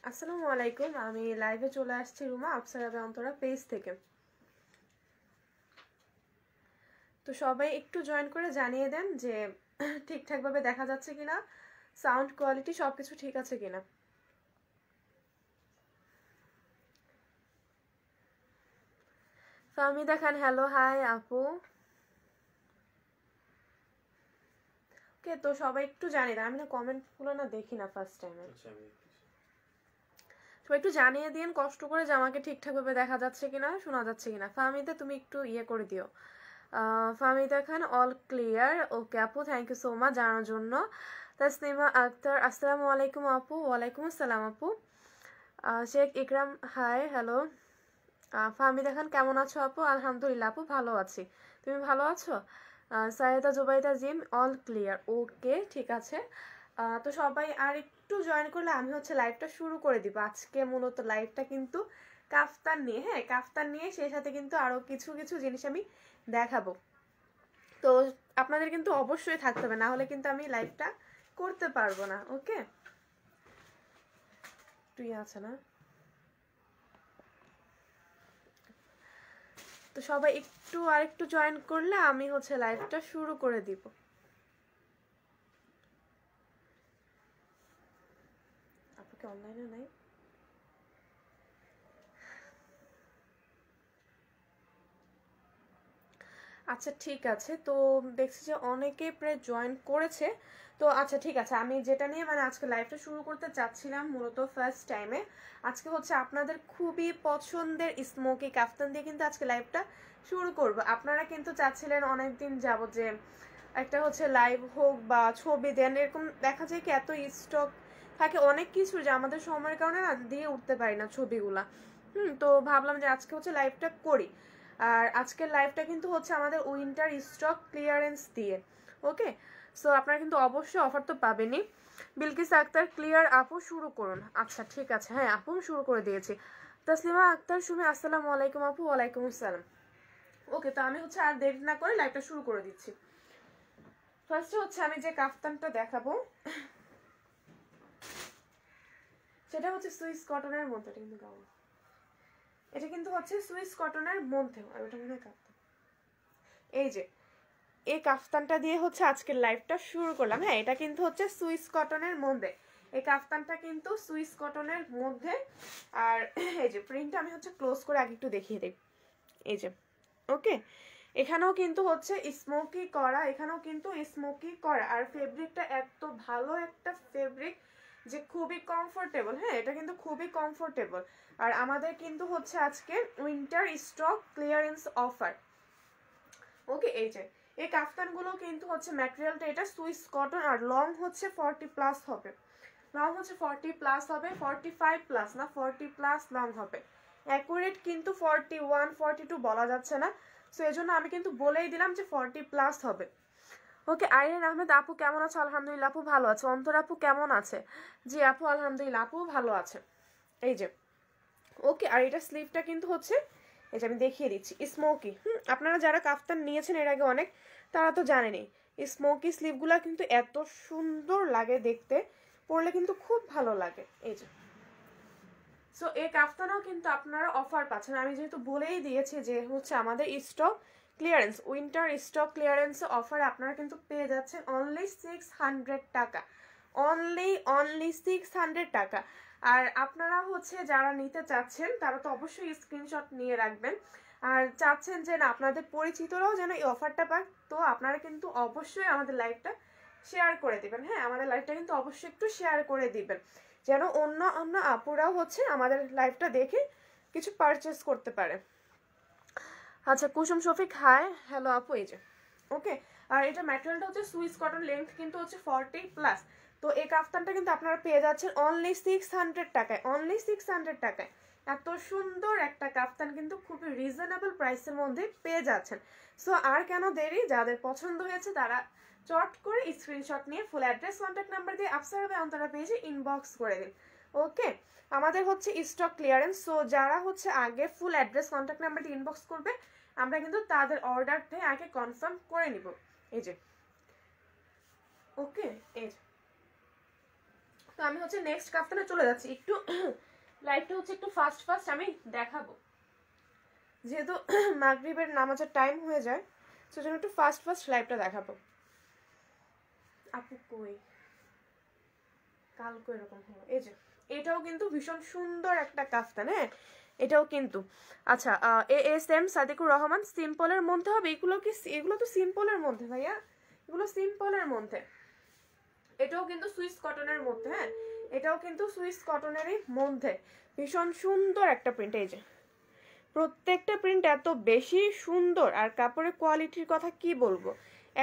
আসসালামু আলাইকুম। আমি লাইভে চলে আসছি রুমা আফসারা অন্তরা পেজ থেকে। তো সবাই একটু জয়েন করে জানিয়ে দেন যে ঠিকঠাকভাবে দেখা যাচ্ছে কিনা, সাউন্ড কোয়ালিটি সবকিছু ঠিক আছে কিনা। ফাহমিদা খান, হ্যালো, হাই আপু। ওকে, তো সবাই একটু জানিয়ে দেন। আমি না কমেন্টগুলো না দেখি না ফার্স্ট টাইমে। সবাই একটু জানিয়ে দিন কষ্ট করে যে আমাকে ঠিকঠাকভাবে দেখা যাচ্ছে কিনা, শোনা যাচ্ছে কিনা। ফাহমিদা তুমি একটু ইয়ে করে দিও। ফাহমিদা খান, অল ক্লিয়ার। ওকে আপু, থ্যাংক ইউ সো মাচ জানানোর জন্য। তাসনিমা আক্তার, আসসালামু আলাইকুম আপু। ওয়ালাইকুম আসসালাম আপু। শেখ ইকরাম, হাই, হ্যালো। ফাহমিদা খান, কেমন আছো আপু? আলহামদুলিল্লাহ আপু, ভালো আছি। তুমি ভালো আছো? Sayeda Zubaida Jim, all clear. Okay, ঠিক আছে। তো সবাই আর একটু জয়েন করলে আমি হচ্ছে লাইভটা শুরু করে দিব। আজকে মূলত লাইভটা কিন্তু কাফতান নিয়ে, হ্যাঁ কাফতান নিয়ে, সেই সাথে কিন্তু আরও কিছু কিছু জিনিস আমি দেখাবো। তো আপনাদের কিন্তু অবশ্যই থাকতে হবে, না হলে কিন্তু আমি লাইভটা করতে পারবো না। ওকে, তুই আছে না? তো সবাই একটু আর একটু জয়েন করলে আমি হচ্ছে লাইভটা শুরু করে দিব। আপনাকে অনলাইনে নাই? আচ্ছা ঠিক আছে, তো দেখছি যে অনেকে প্রায় জয়েন করেছে। তো আচ্ছা ঠিক আছে, আমি যেটা নিয়ে মানে আজকে লাইভটা শুরু করতে চাচ্ছিলাম মূলত ফার্স্ট টাইমে, আজকে হচ্ছে আপনাদের খুবই পছন্দের স্মোকি কাফতান দিয়ে কিন্তু আজকে লাইভটা শুরু করব। আপনারা কিন্তু চাচ্ছিলেন অনেকদিন যাবত যে একটা হচ্ছে লাইভ হোক বা ছবি দেন, এরকম দেখা যায় কি এত স্টক থাকে অনেক কিছু যে আমাদের সময়ের কারণে না দিয়ে উঠতে পারি না ছবিগুলা। তো ভাবলাম যে আজকে হচ্ছে লাইভটা করি। আর আজকের লাইভটা কিন্তু হচ্ছে আমাদের উইন্টার স্টক ক্লিয়ারেন্স দিয়ে। ওকে, সো আপনারা কিন্তু অবশ্যই অফার তো পাবেনই। বিলকিস আক্তার, ক্লিয়ার আপু, শুরু করুন। আচ্ছা ঠিক আছে, হ্যাঁ আপু শুরু করে দিয়েছি। তাসলিমা আক্তার সুমি, আসসালামু আলাইকুম আপু। ওয়ালাইকুম আসসালাম। ওকে, তো আমি হচ্ছে আর দেরি না করে লাইভটা শুরু করে দিচ্ছি। ফার্স্টে হচ্ছে আমি যে কাফতানটা দেখাবো সেটা হচ্ছে সুইস কটনের মধ্যে। এটা কিন্তু গাউন, এটা কিন্তু হচ্ছে সুইস কটনের মধ্যে। আর ওটা মনে হয় কাফতান। এই যে এই কাফতানটা দিয়ে হচ্ছে আজকের লাইভটা শুরু করলাম। হ্যাঁ, এটা কিন্তু হচ্ছে সুইস কটনের মধ্যে। এই কাফতানটা কিন্তু সুইস কটনের মধ্যে। আর এই যে প্রিন্টটা আমি হচ্ছে ক্লোজ করে আগে একটু দেখিয়ে দিই। এই যে ওকে, এখানেও কিন্তু হচ্ছে স্মোকি করা, এখানেও কিন্তু স্মোকি করা। আর ফেব্রিকটা এত ভালো একটা ফেব্রিক যে খুবই কমফোর্টেবল। হ্যাঁ, এটা কিন্তু খুবই কমফোর্টেবল। আর আমাদের কিন্তু হচ্ছে আজকে উইন্টার স্টক ক্লিয়ারেন্স অফার। ওকে, এই যে এই কাফতানগুলো কিন্তু হচ্ছে ম্যাটেরিয়ালটা এটা সুইস কটন, আর লং হচ্ছে 40+ হবে। লং হচ্ছে 40+ হবে, 45+ না, 40+ লং হবে। অ্যাকুরেট কিন্তু 41 42 বলা যাচ্ছে না, সো এই জন্য আমি কিন্তু বলেই দিলাম যে 40+ হবে। ওকে, আইরিন আহমেদ আপু, কেমন আছো? আলহামদুলিল্লাহ আপু, ভালো আছে। অন্তর আপু কেমন আছে? জি আপু, আলহামদুলিল্লাহ আপু ভালো আছে। এই যে ওকে, আর এটা স্লিভটা কিন্তু হচ্ছে এই যে আমি দেখিয়ে দিচ্ছি স্মোকি। আপনারা যারা কাফতান নিয়েছেন এর আগে অনেক, তারা তো জানেনই স্মোকি স্লিভগুলো কিন্তু এত সুন্দর লাগে দেখতে, পরলে কিন্তু খুব ভালো লাগে। এই যে সো এই কাফতানও কিন্তু আপনারা অফার পাচ্ছেন। আমি যেহেতু বলেই দিয়েছি যে হচ্ছে আমাদের stock clearance, winter stock clearance offer আপনারা কিন্তু পেয়ে যাচ্ছেন অনলি 600 টাকা। অনলি 600 টাকা। আর আপনারা হচ্ছে যারা নিতে চাচ্ছেন তারা তো অবশ্যই স্ক্রিনশট নিয়ে রাখবেন। আর চাচ্ছেন যে না আপনাদের পরিচিতরাও যেন এই অফারটা পাক, তো আপনারা কিন্তু অবশ্যই আমাদের লাইভটা শেয়ার করে দিবেন। হ্যাঁ, আমাদের লাইভটা কিন্তু অবশ্যই একটু শেয়ার করে দিবেন, যেন অন্য অন্য আপুরাও হচ্ছে আমাদের লাইভটা দেখে কিছু পারচেস করতে পারে। আচ্ছা, কুসুম শফিক, হাই, হ্যালো আপু। এই যে ওকে, আর এটা ম্যাটেরিয়ালটা হচ্ছে সুইস কটন, লেন্থ কিন্তু হচ্ছে 40+। তো এই কাফতানটা কিন্তু আপনারা পেয়ে যাচ্ছেন অনলি 600 টাকায়। অনলি 600 টাকায় এত সুন্দর একটা কাফতান কিন্তু খুবই রিজনেবল প্রাইসের মধ্যে পেয়ে যাচ্ছেন। সো আর কেন দেরি, যাদের পছন্দ হয়েছে তারা চট করে স্ক্রিনশট নিয়ে ফুল অ্যাড্রেস কন্ট্যাক্ট নাম্বার দিয়ে আফসারা অন্তরা পেজে ইনবক্স করে দিন। ওকে, আমাদের হচ্ছে স্টক ক্লিয়ারেন্স, সো যারা হচ্ছে আগে ফুল অ্যাড্রেস কন্ট্যাক্ট নাম্বার দিয়ে ইনবক্স করবে আমরা কিন্তু তাদের অর্ডারটা আগে কনফার্ম করে নিব। এই যে ওকে, এই যে তো আমি হচ্ছে নেক্সট কাফতানে চলে যাচ্ছি। একটু লাইভটা হচ্ছে একটু ফাস্ট আমি দেখাবো, যেহেতু মাগরিবের নামাজের টাইম হয়ে যায়, সেজন্য একটু ফাস্ট লাইভটা দেখাবো। আপু কই কালকে এরকম হলো। এই যে এটাও কিন্তু ভীষণ সুন্দর একটা কাফতান, হ্যাঁ এটাও কিন্তু। আচ্ছা ASM সাদিকুর রহমান, সিম্পলের মধ্যে হবে এগুলো কি? এগুলো তো সিম্পলের মধ্যে ভাইয়া, এগুলো সিম্পলের মধ্যে। এটাও কিন্তু সুইস কটনের মধ্যে, হ্যাঁ এটাও কিন্তু সুইস কটনেরই মধ্যে। ভীষণ সুন্দর একটা প্রিন্ট। এই যে প্রত্যেকটা প্রিন্ট এত বেশি সুন্দর, আর কাপড়ের কোয়ালিটির কথা কি বলবো,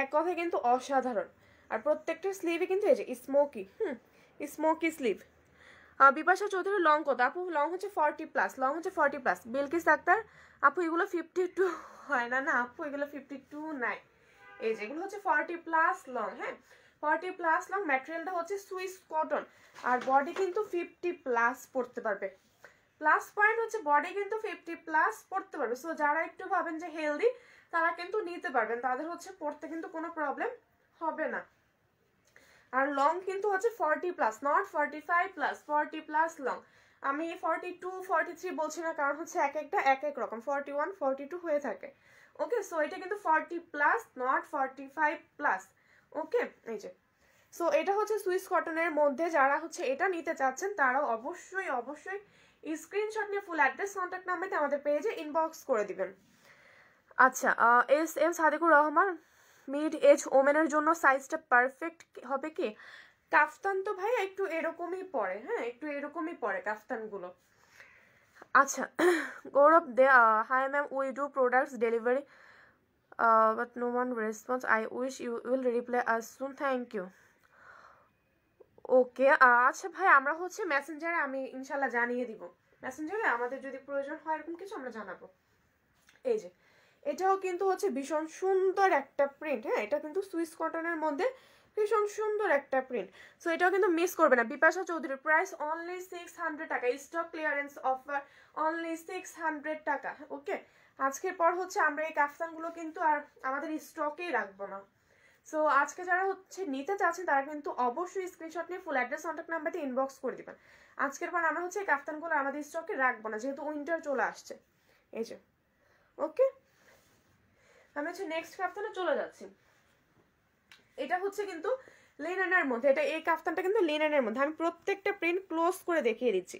এক কথায় কিন্তু অসাধারণ। আর প্রত্যেকটা স্লিভে কিন্তু এই যে smoky sleeve. Bipasha Chowdhury long কত আপু? লং হচ্ছে 40+, লং হচ্ছে 40+। বিলকিস আক্তার আপু এগুলো 52 হয় না? না আপু এগুলো 52 নাই, এই যে এগুলো হচ্ছে 40+ লং, হ্যাঁ 40+ লং। ম্যাটেরিয়ালটা হচ্ছে সুইস কটন, আর বডি কিন্তু 50+ পড়তে পারবে। প্লাস পয়েন্ট হচ্ছে বডি কিন্তু 50+ পড়তে পারবে। সো যারা একটু ভাবেন যে হেলদি, তারা কিন্তু নিতে পারবেন, তাদের হচ্ছে পড়তে কিন্তু কোনো প্রবলেম হবে না। আর লং কিন্তু হচ্ছে 40+, নট 45+, 40+ লং। আমি 42, 43 বলছি না, কারণ হচ্ছে এক একটা এক এক রকম, 41, 42 হয়ে থাকে। ওকে, সো এটা কিন্তু 40+, নট 45+। ওকে, এই যে সো এটা হচ্ছে সুইস কটনের মধ্যে। যারা হচ্ছে এটা নিতে চাচ্ছেন তারাও অবশ্যই স্ক্রিনশট নিয়ে ফুল অ্যাড্রেস, কন্ট্যাক্ট নাম্বারতে আমাদের পেজে ইনবক্স করে দিবেন। আচ্ছা SM Sadiqur Rahman, mid age ওমেনের জন্য সাইজটা পারফেক্ট হবে কি? কাফতান তো ভাই একটু এরকমই পড়ে, হ্যাঁ একটু এরকমই পড়ে কাফতানগুলো। আচ্ছা Gourab Dey, hi ma'am, we do products delivery but no one response, I wish you will reply us soon, thank you. Okay আচ্ছা ভাই, আমরা হচ্ছে মেসেঞ্জারে আমি ইনশাল্লাহ জানিয়ে দিব, মেসেঞ্জারে আমাদের যদি প্রয়োজন হয় এরকম কিছু আমরা জানাবো। এই যে এটাও কিন্তু হচ্ছে ভীষণ সুন্দর একটা প্রিন্ট, হ্যাঁ এটা কিন্তু সুইস কটনের মধ্যে ভীষণ সুন্দর একটা প্রিন্ট। সো এটাও কিন্তু মিস করবে না। বিপাশা চৌধুরীর প্রাইস অনলি 600 টাকা, স্টক ক্লিয়ারেন্স অফার, অনলি 600 টাকা। ওকে, আজকের পর হচ্ছে আমরা এই কাফতানগুলো কিন্তু আর আমাদের স্টকেই রাখবো না। সো আজকে যারা হচ্ছে নিতে চাচ্ছেন তারা কিন্তু অবশ্যই স্ক্রিনশট নিয়ে ফুল অ্যাড্রেস, কন্ট্যাক্ট নাম্বারটি ইনবক্স করে দিবেন। আজকের পর আমরা হচ্ছে এই কাফতানগুলো আমাদের স্টকে রাখবো না, যেহেতু উইন্টার চলে আসছে। এই যে ওকে, আমি হচ্ছে নেক্সট কাফতানে চলে যাচ্ছি। এটা হচ্ছে কিন্তু লিনেনের মধ্যে, এটা এই কাফতানটা কিন্তু লিনেনের মধ্যে। আমি প্রত্যেকটা প্রিন্ট ক্লোজ করে দেখিয়ে দিচ্ছি,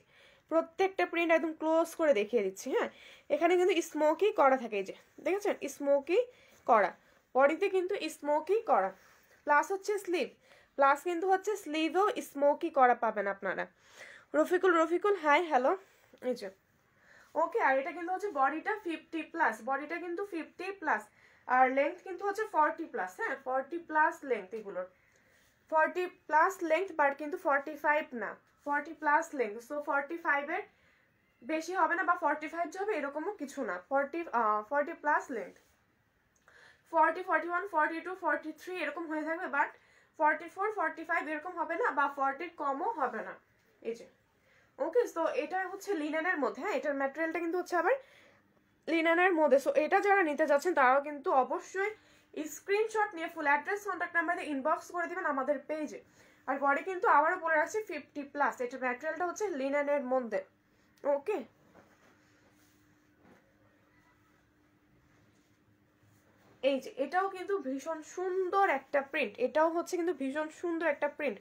প্রত্যেকটা প্রিন্ট একদম ক্লোজ করে দেখিয়ে দিচ্ছি। হ্যাঁ এখানে কিন্তু স্মোকি করা থাকে, এই যে দেখেছেন স্মোকি করা, বডিতে কিন্তু স্মোকি করা, প্লাস হচ্ছে স্লিভ, প্লাস কিন্তু হচ্ছে স্লিভেও স্মোকি করা পাবেন আপনারা। রফিকুল হাই হ্যালো, এই যে ওকে। আর এটা কিন্তু হচ্ছে বডিটা 50+, বডিটা কিন্তু 50+, আর লেন্থ কিন্তু হচ্ছে 40+, হ্যাঁ 40+ লেন্থ, এগুলোর 40+ লেন্থ, বাট কিন্তু 45 না, 40+ লেন্থ। সো 45 এর বেশি হবে না বা 45 হবে এরকমও কিছু না, 40+ লেন্থ, 40, 41, 42, 43 এরকম হয়ে থাকবে, বাট 44, 45 এরকম হবে না, বা 40 কমও হবে না। এই যে ওকে, সো এটা হচ্ছে লিনেনের মধ্যে, হ্যাঁ এটার ম্যাটেরিয়ালটা কিন্তু হচ্ছে আবার লিনেনের মধ্যে। সো এটা যারা নিতে যাচ্ছেন তারাও কিন্তু অবশ্যই স্ক্রিনশট নিয়ে ফুল অ্যাড্রেস, কন্ট্যাক্ট নাম্বারে ইনবক্স করে দিবেন আমাদের পেজে। আর বডি কিন্তু আবারও বলে রাখছি 50+, এটার ম্যাটেরিয়ালটা হচ্ছে লিনেনের মধ্যে। ওকে, এই যে এটাও কিন্তু ভীষণ সুন্দর একটা প্রিন্ট, এটাও হচ্ছে কিন্তু ভীষণ সুন্দর একটা প্রিন্ট।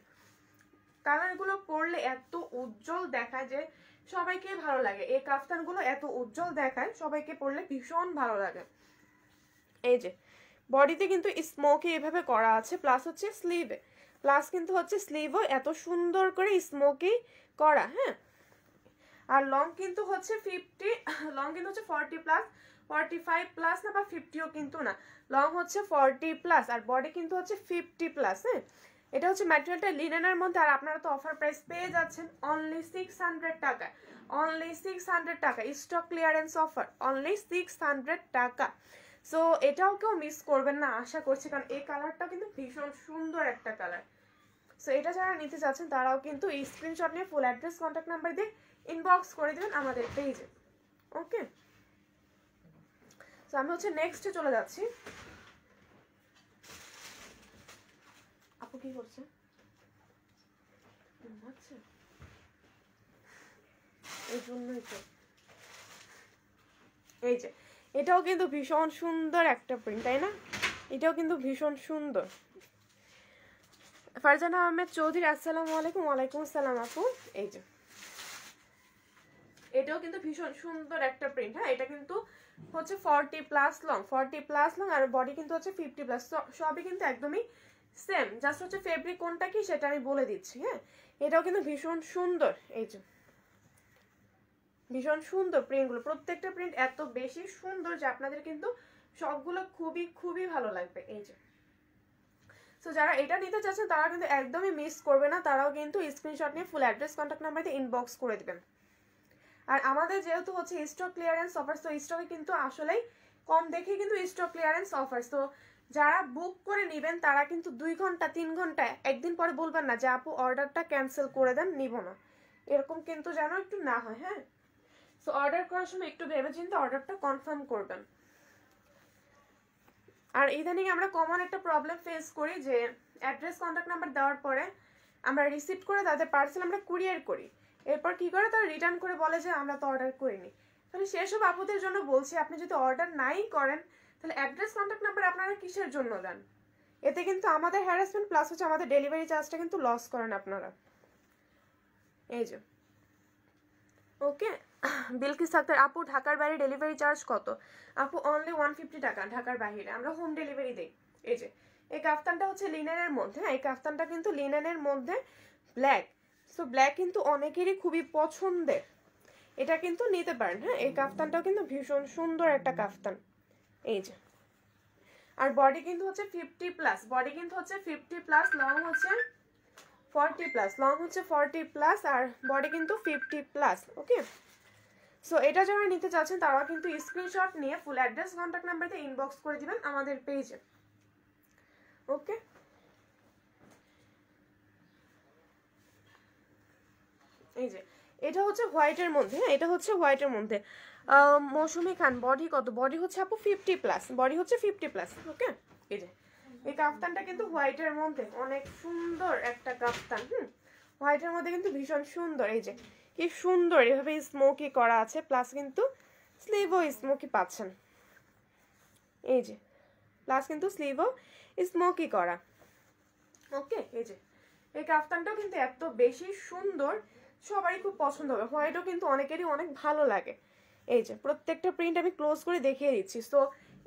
কালারগুলো পরলে এত উজ্জ্বল দেখায় যে সবাইকে ভালো লাগে, এই কাফতানগুলো এত উজ্জ্বল দেখায় সবাইকে পরলে ভীষণ ভালো লাগে। এই যে বডিতে কিন্তু স্মোকি এভাবে করা আছে, প্লাস হচ্ছে স্লিভে, প্লাস কিন্তু হচ্ছে স্লিভও এত সুন্দর করে স্মোকি করা, হ্যাঁ। আর লং কিন্তু হচ্ছে 50, লং কিন্তু হচ্ছে 40+, 45+ না বা 50ও কিন্তু না, লং হচ্ছে 40+, আর বডি কিন্তু হচ্ছে 50+, হ্যাঁ। এটা হচ্ছে ম্যাটেরিয়ালটা লিনেনের মধ্যে, আর আপনারা তো অফার প্রাইস পেয়ে যাচ্ছেন অনলি 600 টাকা, অনলি 600 টাকা, স্টক ক্লিয়ারেন্স অফার, অনলি 600 টাকা। সো এটাও কেউ মিস করবেন না আশা করছি, কারণ এই কালারটাও কিন্তু ভীষণ সুন্দর একটা কালার। সো এটা যারা নিতে চাচ্ছেন তারাও কিন্তু এই স্ক্রিনশট নিয়ে ফুল অ্যাড্রেস, কন্ট্যাক্ট নাম্বার দিয়ে ইনবক্স করে দেবেন আমাদের পেজে। ওকে, সো আমি হচ্ছে নেক্সটে চলে যাচ্ছি। আপু কি করছে? ঘুমাচ্ছে এই জন্যই তো। এই যে এটাও কিন্তু ভীষণ সুন্দর একটা প্রিন্ট, তাই না? এটাও কিন্তু ভীষণ সুন্দর। ফারজানা আহমেদ চৌধুরী, আসসালামু আলাইকুম। ওয়ালাইকুম আসসালাম আপু। এই যে এটাও কিন্তু ভীষণ সুন্দর একটা প্রিন্ট। হ্যাঁ, এটা কিন্তু হচ্ছে 40+ লং, 40+ লং, আর বডি কিন্তু হচ্ছে 50+। সবই কিন্তু একদমই সেম, জাস্ট হচ্ছে ফেব্রিক কোনটা কি সেটা আমি বলে দিচ্ছি। হ্যাঁ, এটাও কিন্তু ভীষণ সুন্দর। এই যে ভীষণ সুন্দর প্রিন্টগুলো, প্রত্যেকটা প্রিন্ট এত বেশি সুন্দর যে আপনাদের কিন্তু সবগুলো খুবই খুবই ভালো লাগবে। এই যে সো যারা এটা নিতে চাচ্ছেন তারা কিন্তু একদমই মিস করবে না, তারাও কিন্তু স্ক্রিনশট নিয়ে ফুল অ্যাড্রেস কন্ট্যাক্ট নাম্বার দিয়ে ইনবক্স করে দিবেন। আর আমাদের যেহেতু হচ্ছে স্টক ক্লিয়ারেন্স অফার, তো স্টকে কিন্তু আসলেই কম দেখে কিন্তু স্টক ক্লিয়ারেন্স অফার। তো যারা বুক করে নেবেন তারা কিন্তু 2 ঘন্টা 3 ঘন্টা একদিন পরে বলবেন না যে আপু অর্ডারটা ক্যান্সেল করে দেন, নিব না, এরকম কিন্তু যেন একটু না হয়। হ্যাঁ, সো অর্ডার করার সময় একটু ভেবেচিন্তে অর্ডারটা কনফার্ম করবেন। আর ইদানিং আমরা কমন একটা প্রবলেম ফেস করি যে অ্যাড্রেস কন্ট্যাক্ট নাম্বার দেওয়ার পরে আমরা রিসিভ করে তাদের পার্সেল আমরা কুরিয়ার করি, এরপর কি করে তারা রিটার্ন করে বলে যে আমরা তো অর্ডার করিনি। তাহলে সেসব আপুদের জন্য বলছি, আপনি যদি অর্ডার নাই করেন তাহলে অ্যাড্রেস কন্ট্যাক্ট নাম্বার আপনারা কিসের জন্য দেন? এতে কিন্তু আমাদের হ্যারাসমেন্ট প্লাস হচ্ছে আমাদের ডেলিভারি চার্জটা কিন্তু লস করেন আপনারা। এই যে ওকে। বিলকিস আক্তার আপু, ঢাকার বাইরে ডেলিভারি চার্জ কত? আপু অনলি 150 টাকা ঢাকার বাইরে, আমরা হোম ডেলিভারি দিই। এই যে এই কাফতানটা হচ্ছে লিনেনের মধ্যে, এই কাফতানটা কিন্তু লিনেনের মধ্যে ব্ল্যাক, সো ব্ল্যাক কিন্তু অনেকেরই খুবই পছন্দের, এটা কিন্তু নিতে পারেন। হ্যাঁ, এই কাফতানটাও কিন্তু ভীষণ সুন্দর একটা কাফতান। এই যে আর বডি কিন্তু হচ্ছে 50+, বডি কিন্তু হচ্ছে 50+, লং হচ্ছে 40+, লং হচ্ছে 40+, আর বডি কিন্তু 50+। ওকে, সো এটা যারা নিতে চাচ্ছেন তারা কিন্তু স্ক্রিনশট নিয়ে ফুল অ্যাড্রেস কন্ট্যাক্ট নাম্বার দিয়ে ইনবক্স করে দিবেন আমাদের পেজে। ওকে, এই যে এটা হচ্ছে হোয়াইটের মধ্যে, এটা হচ্ছে হোয়াইটের মধ্যে। মৌসুমি খান, বডি কত? বডি হচ্ছে আপু 50+, বডি হচ্ছে 50+। ওকে, এই যে এই কাফতানটা কিন্তু হোয়াইটের মধ্যে অনেক সুন্দর একটা কাফতান। হোয়াইটের মধ্যে কিন্তু ভীষণ সুন্দর। এই যে কি সুন্দর এভাবে স্মোকি করা আছে, প্লাস কিন্তু স্লিভও স্মোকি পাচ্ছেন। এই যে প্লাস কিন্তু স্লিভও স্মোকি করা। ওকে, এই যে এই কাফতানটাও কিন্তু এত বেশি সুন্দর, সবারই খুব পছন্দ হবে। হোয়াইটও কিন্তু অনেকেরই অনেক ভালো লাগে। এই যে প্রত্যেকটা প্রিন্ট আমি ক্লোজ করে দেখিয়ে দিচ্ছি। সো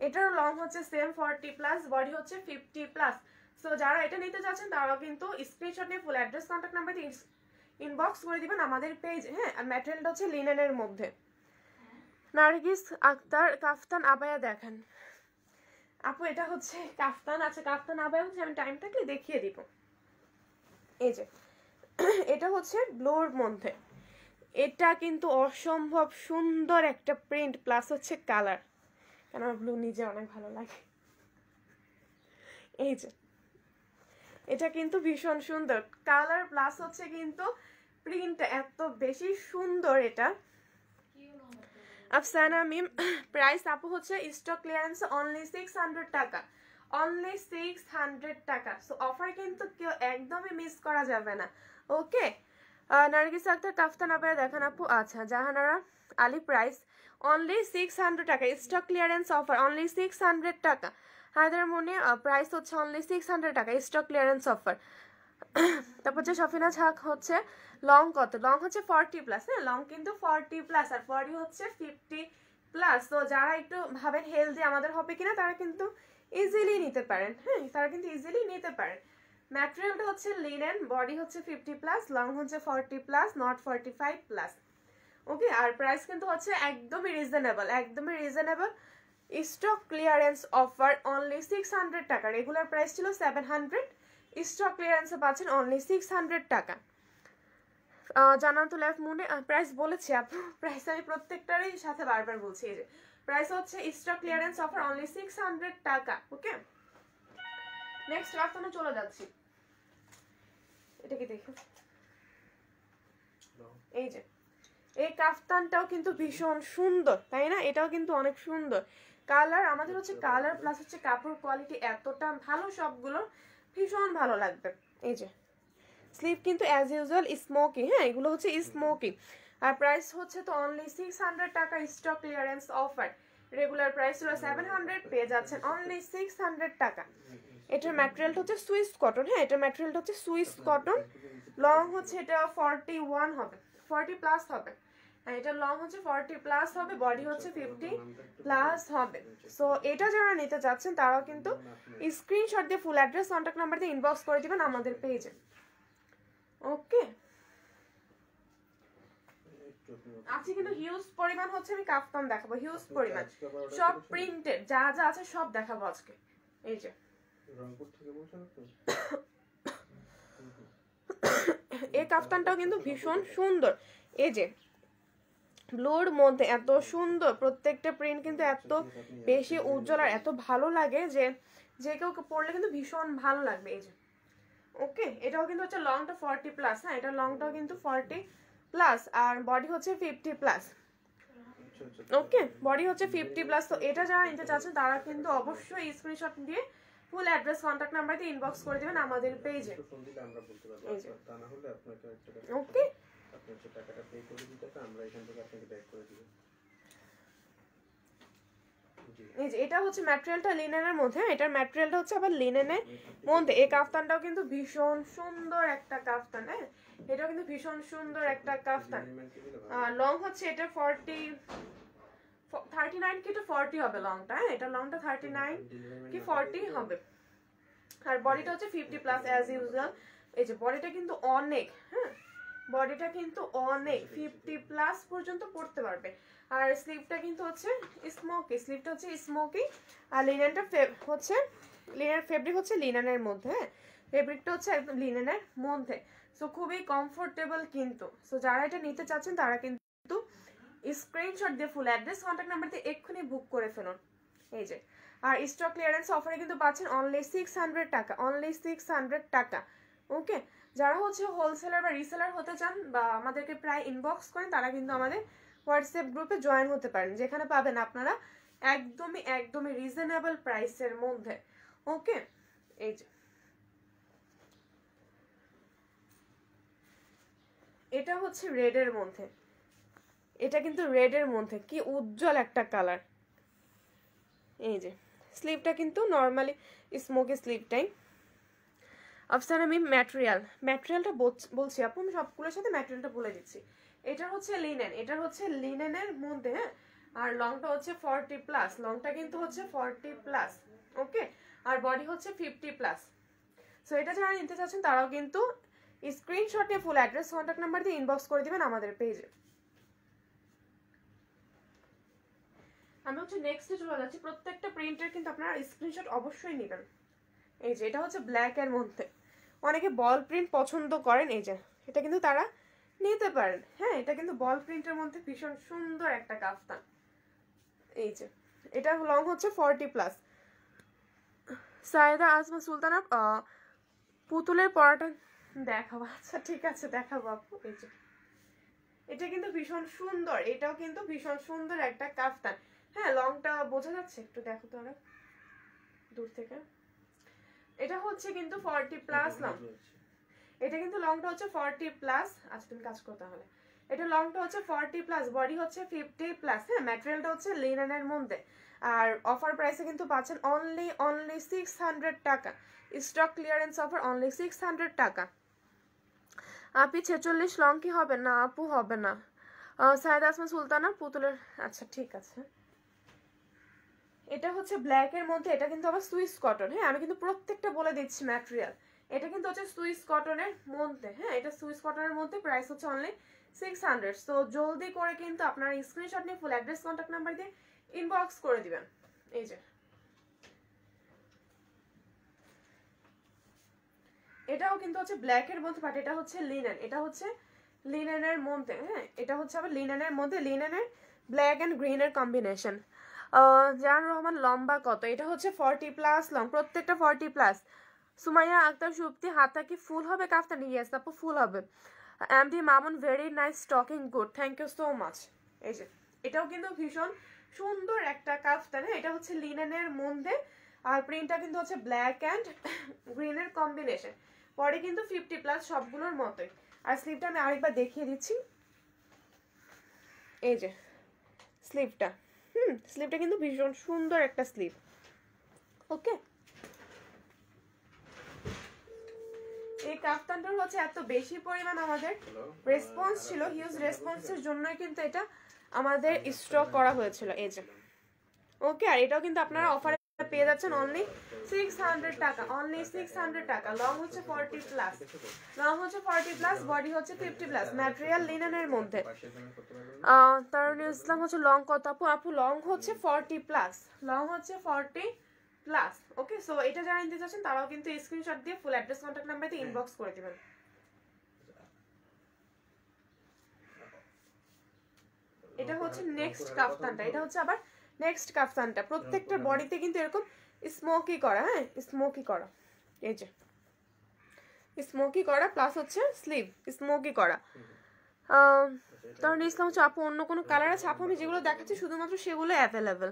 এটার লং হচ্ছে সেম 40+, বডি হচ্ছে 50+। সো যারা এটা নিতে চাচ্ছেন তারা কিন্তু স্ক্রিনশট নিয়ে ফুল অ্যাড্রেস কন্ট্যাক্ট নাম্বার দিয়ে ইনবক্স করে দিবেন আমাদের পেজে। হ্যাঁ, আর ম্যাটেরিয়ালটা হচ্ছে লিনেনের মধ্যে। নার্গিস আক্তার, কাফতান আবায়া দেখান। আপু এটা হচ্ছে কাফতান, আচ্ছা কাফতান আবায়া হচ্ছে আমি টাইমটাকে দেখিয়ে দিব। এই যে এটা হচ্ছে ব্লুর মধ্যে, এটা কিন্তু অসম্ভব সুন্দর একটা প্রিন্ট, প্লাস হচ্ছে কালার, কারণ আমার ব্লু নিজে অনেক ভালো লাগে। এই যে এটা কিন্তু ভীষণ সুন্দর কালার, প্লাস হচ্ছে কিন্তু প্রিন্ট এত বেশি সুন্দর। এটা আফসানা মিম, প্রাইস আপু হচ্ছে স্টক ক্লিয়ারেন্স অনলি 600 টাকা, অনলি 600 টাকা। সো অফার কিন্তু কেউ একদমই মিস করা যাবে না। ওকে, নার্গিস আক্তার কাফতান আবায়া দেখান আপু। আচ্ছা, জাহানারা আলী, প্রাইস অনলি 600 টাকা, স্টক ক্লিয়ারেন্স অফার অনলি 600 টাকা। হায়দার মনে, প্রাইস হচ্ছে অনলি 600 টাকা, স্টক ক্লিয়ারেন্স অফার। তারপর হচ্ছে সফিনা ঝাক হচ্ছে লং কত? লং হচ্ছে 40+। হ্যাঁ, লং কিন্তু 40+, আর বডি হচ্ছে 50+। তো যারা একটু ভাবেন হেলদি আমাদের হবে কিনা তারা কিন্তু ইজিলি নিতে পারেন। হ্যাঁ, তারা কিন্তু ইজিলি নিতে পারেন। ম্যাটেরিয়ালটা হচ্ছে লিনেন, বডি হচ্ছে 50+, লং হচ্ছে 40+, নট 45+। ওকে, আর প্রাইস কিন্তু হচ্ছে একদমই রিজনেবল, একদমই reasonable. Stock clearance offer only 600 টাকা, রেগুলার প্রাইস ছিল 700, স্টক ক্লিয়ারেন্সে পাচ্ছেন অনলি 600 টাকা। জান্নাতুল এফ মুনে, প্রাইস বলেছি আপু, প্রাইস আমি প্রত্যেকটারই সাথে বারবার বলছি। এই যে প্রাইস হচ্ছে স্টক ক্লিয়ারেন্স অফার অনলি 600 টাকা। ওকে, নেক্সট কাফতানে চলে যাচ্ছি। এটা কি দেখো, এই যে এই কাফতানটাও কিন্তু ভীষণ সুন্দর, তাই না? এটাও কিন্তু অনেক সুন্দর কালার, আমাদের হচ্ছে কালার প্লাস হচ্ছে কাপড় কোয়ালিটি এতটা ভালো, সবগুলো ভীষণ ভালো লাগবে। এই যে স্লিভ কিন্তু অ্যাজ ইউজুয়াল স্মোকি, হ্যাঁ এগুলো হচ্ছে স্মোকি। আর প্রাইস হচ্ছে তো অনলি 600 টাকা, stock clearance offer. Regular price ছিল 700, পেয়ে যাচ্ছেন অনলি 600 টাকা। এটার ম্যাটেরিয়ালটা হচ্ছে সুইস কটন, হ্যাঁ এটার ম্যাটেরিয়ালটা হচ্ছে সুইস কটন। লং হচ্ছে এটা 41 হবে, 40 প্লাস হবে। এটা লং হচ্ছে 40 প্লাস হবে, বডি হচ্ছে 50 প্লাস হবে। সো এটা যারা নিতে চাচ্ছেন তারাও কিন্তু স্ক্রিনশট দিয়ে ফুল অ্যাড্রেস কন্ট্যাক্ট নাম্বার দিয়ে ইনবক্স করে দিবেন আমাদের পেজে। ওকে, আজকে কিন্তু হিউজ পরিমাণ হচ্ছে আমি কাফতান দেখাবো, হিউজ পরিমাণ সব প্রিন্টেড যা যা আছে সব দেখাবো আজকে। এই যে এই কাফতানটাও কিন্তু ভীষণ সুন্দর, এই যে ব্লুর মধ্যে এত সুন্দর প্রত্যেকটা প্রিন্ট কিন্তু এত বেশি উজ্জ্বল আর এত ভালো লাগে যে যে কেউ পরলে কিন্তু ভীষণ ভালো লাগবে। এই যে ওকে, এটাও কিন্তু হচ্ছে লংটা 40 প্লাস, হ্যাঁ এটা লংটাও কিন্তু 40 প্লাস আর বডি হচ্ছে 50 প্লাস। ওকে, বডি হচ্ছে 50 প্লাস। তো এটা যারা নিতে চাচ্ছেন তারা কিন্তু অবশ্যই স্ক্রিনশট দিয়ে ফুল অ্যাড্রেস কন্ট্যাক্ট নাম্বার দিয়ে ইনবক্স করে দিবেন আমাদের পেজে। ওকে, টাকাটা পে করে দিতে আমরা এখান থেকে আপনাকে ব্যাক করে দিব। এই যে এটা হচ্ছে ম্যাটেরিয়ালটা লিনেনের মধ্যে, এটার ম্যাটেরিয়ালটা হচ্ছে আবার লিনেনের মধ্যে। এই কাফতানটাও কিন্তু ভীষণ সুন্দর একটা কাফতান, হ্যাঁ এটাও কিন্তু ভীষণ সুন্দর একটা কাফতান। লং হচ্ছে এটা 39 কি 40 হবে লংটা, হ্যাঁ এটা লংটা 39 কি 40 হবে। আর বডিটা হচ্ছে 50 প্লাস অ্যাজ ইউজুয়াল। এই যে বডিটা কিন্তু অনেক, হ্যাঁ বডিটা কিন্তু অনেক 50 প্লাস পর্যন্ত পড়তে পারবে। আর স্লিভটা কিন্তু হচ্ছে স্মোকি, স্লিভটা হচ্ছে স্মোকি। আর লিনেনটা হচ্ছে লিনেন ফেব্রিক হচ্ছে লিনেনের মধ্যে, হ্যাঁ ফেব্রিকটা হচ্ছে একদম লিনেনের মধ্যে। সো খুবই কমফোর্টেবল কিন্তু। সো যারা এটা নিতে চাচ্ছেন তারা কিন্তু স্ক্রিনশট দিয়ে ফুল অ্যাড্রেস কন্ট্যাক্ট নাম্বার দিয়ে এক্ষুনি বুক করে ফেলুন। এই যে আর স্টক ক্লিয়ারেন্স অফারে কিন্তু পাচ্ছেন অনলি 600 টাকা, অনলি 600 টাকা। ওকে, যারা হচ্ছে হোলসেলার বা রিসেলার হতে চান বা আমাদেরকে প্রায় ইনবক্স করেন তারা কিন্তু আমাদের হোয়াটসঅ্যাপ গ্রুপে জয়েন হতে পারেন, যেখানে পাবেন আপনারা একদমই একদমই রিজনেবল প্রাইসের মধ্যে। ওকে, এই যে এটা হচ্ছে রেডের মধ্যে, এটা কিন্তু রেডের মধ্যে কি উজ্জ্বল একটা কালার। এই যে স্লিভটা কিন্তু নর্মালি স্মোকি স্লিভটাই। আফসানা মিম ম্যাটেরিয়ালটা বলছি আপু, আমি সবগুলোর সাথে ম্যাটেরিয়ালটা বলে দিচ্ছি। এটা হচ্ছে লিনেন, এটা হচ্ছে লিনেনের মধ্যে, হ্যাঁ আর লংটা হচ্ছে 40 প্লাস, লংটা কিন্তু হচ্ছে 40 প্লাস। ওকে, আর বডি হচ্ছে 50 প্লাস। সো এটা যারা নিতে চাচ্ছেন তারাও কিন্তু স্ক্রিনশটে ফুল অ্যাড্রেস কন্ট্যাক্ট নাম্বার দিয়ে ইনবক্স করে দিবেন আমাদের পেজে। আমি হচ্ছে নেক্সটে চলে যাচ্ছি। প্রত্যেকটা প্রিন্টের কিন্তু আপনারা স্ক্রিনশট অবশ্যই নেবেন। এই যে এটা হচ্ছে ব্ল্যাক এর মধ্যে, অনেকে বল প্রিন্ট পছন্দ করেন, এই যে এটা কিন্তু তারা নিতে পারেন, হ্যাঁ এটা কিন্তু বল প্রিন্টের মধ্যে ভীষণ সুন্দর একটা কাফতান। এই যে এটা লং হচ্ছে 40 প্লাস। সায়েদা আজমা সুলতানা পুতুলের পরাটা দেখাবো, আচ্ছা ঠিক আছে দেখাবো আপু। এই যে এটা কিন্তু ভীষণ সুন্দর, এটাও কিন্তু ভীষণ সুন্দর একটা কাফতান, হ্যাঁ লংটা বোঝা যাচ্ছে একটু দেখো তো অনেক দূর থেকে। এটা হচ্ছে কিন্তু 40 প্লাস লং, এটা কিন্তু লংটা হচ্ছে 40 প্লাস। আচ্ছা তুমি কাজ করো তাহলে। এটা লংটা হচ্ছে 40 প্লাস, বডি হচ্ছে 50 প্লাস, হ্যাঁ ম্যাটেরিয়ালটা হচ্ছে লিনেনের মধ্যে। আর অফার প্রাইসে কিন্তু পাচ্ছেন অনলি 600 টাকা, স্টক ক্লিয়ারেন্স অফার অনলি 600 টাকা। আপনি 46 লং কি হবে না আপু? হবে না। সায়েদা আসমা সুলতানা পুতুলের, আচ্ছা ঠিক আছে। এটা হচ্ছে ব্ল্যাক এর মধ্যে, এটা কিন্তু আবার সুইস কটন, হ্যাঁ আমি কিন্তু প্রত্যেকটা বলে দিচ্ছি ম্যাটেরিয়াল। এটা কিন্তু হচ্ছে সুইস কটনের মধ্যে, হ্যাঁ এটা সুইস কটনের মধ্যে, প্রাইস হচ্ছে অনলি 600। সো জলদি করে কিন্তু আপনারা স্ক্রিনশট নিয়ে ফুল অ্যাড্রেস কন্ট্যাক্ট নাম্বার দিয়ে ইনবক্স করে দিবেন। এই যে এটাও কিন্তু হচ্ছে ব্ল্যাক এর মধ্যে, বাট এটা হচ্ছে লিনেন, এটা হচ্ছে লিনেনের মধ্যে, হ্যাঁ এটা হচ্ছে আবার লিনেনের মধ্যে, লিনেনের ব্ল্যাক অ্যান্ড গ্রিনের কম্বিনেশন। জাহান রহমান লম্বা কত? এটা হচ্ছে 40 প্লাস লং, প্রত্যেকটা 40 প্লাস। সুমাইয়া আক্তার সুপ্তি হাতা কি ফুল হবে কাফতান? ইয়েস আপু ফুল হবে। MD Mamun very nice talking good, thank you so much. এই যে এটাও কিন্তু ভীষণ সুন্দর একটা কাফতান, হ্যাঁ এটা হচ্ছে লিনেনের মধ্যে। আর প্রিন্টটা কিন্তু হচ্ছে ব্ল্যাক অ্যান্ড গ্রিনের কম্বিনেশন, বডি কিন্তু 50+ সবগুলোর মতোই। আর স্লিভটা আমি আরেকবার দেখিয়ে দিচ্ছি, এই যে স্লিভটা, স্লিভটা কিন্তু ভীষণ সুন্দর একটা স্লিভ। ওকে, এই কাফতানটার হচ্ছে এত বেশি পরিমাণ আমাদের রেসপন্স ছিল, হিউজ রেসপন্সের জন্যই কিন্তু এটা আমাদের স্টক করা হয়েছিল, এই যে। ওকে, আর এটাও কিন্তু আপনারা অফারে পেয়ে যাচ্ছেন অনলি 600 টাকা, অনলি 600 টাকা। লং হচ্ছে 40+, লং হচ্ছে 40+, বডি হচ্ছে 50+, ম্যাটেরিয়াল লিনেনের মধ্যে। তারুণ ইসলাম হচ্ছে লং কত আপু? আপু লং হচ্ছে 40+, লং হচ্ছে 40+। ওকে, সো এটা যারা নিতে চাচ্ছেন তারাও কিন্তু স্ক্রিনশট দিয়ে ফুল অ্যাড্রেস কন্ট্যাক্ট নাম্বার দিয়ে ইনবক্স করে দিবেন। এটা হচ্ছে নেক্সট কাফতানটা, এটা হচ্ছে আবার নেক্সট কাফতানটা। প্রত্যেকটা বডিতে কিন্তু এরকম স্মোকি করা, হ্যাঁ স্মোকি করা, এই যে স্মোকি করা, প্লাস হচ্ছে স্লিভ স্মোকি করা। তারপর ইসলাম হচ্ছে আপু অন্য কোনো কালার আছে? আপু আমি যেগুলো দেখাচ্ছি শুধুমাত্র সেগুলো অ্যাভেলেবেল।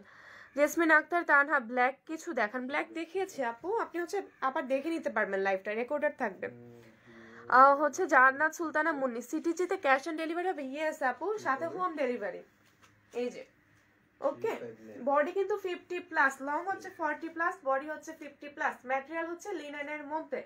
জেসমিন আক্তার তানহা ব্ল্যাক কিছু দেখান। ব্ল্যাক দেখিয়েছি আপু, আপনি হচ্ছে আবার দেখে নিতে পারবেন, লাইভটা রেকর্ডার থাকবে। হচ্ছে জান্নাত সুলতানা মুন্নি, সিটিজিতে ক্যাশ অন ডেলিভারি হবে? ইয়েস আপু, সাথে হোম ডেলিভারি। এই যে ওকে, বডি কিন্তু 50+, লং হচ্ছে 40+, বডি হচ্ছে 50+, ম্যাটেরিয়াল হচ্ছে লিনেনের মধ্যে।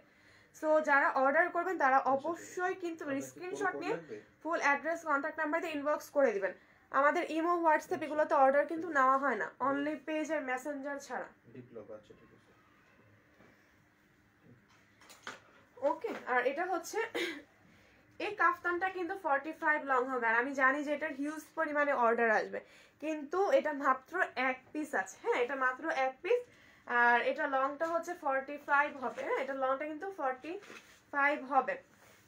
সো যারা অর্ডার করবেন তারা অবশ্যই কিন্তু স্ক্রিনশট নিয়ে ফুল অ্যাড্রেস কন্ট্যাক্ট নাম্বার দিয়ে ইনবক্স করে দিবেন। আমাদের ইমো হোয়াটসঅ্যাপ এগুলোতে অর্ডার কিন্তু নেওয়া হয় না, অনলি পেজ আর মেসেঞ্জার ছাড়া। ওকে, আর এটা হচ্ছে এই কাফতানটা কিন্তু 45 লং হবে, আর আমি জানি যে এটার হিউজ পরিমাণে অর্ডার আসবে, কিন্তু এটা মাত্র এক পিস আছে। হ্যাঁ, এটা মাত্র এক পিস, আর এটা লংটা হচ্ছে 45 হবে। হ্যাঁ, এটা লংটা কিন্তু 45 হবে,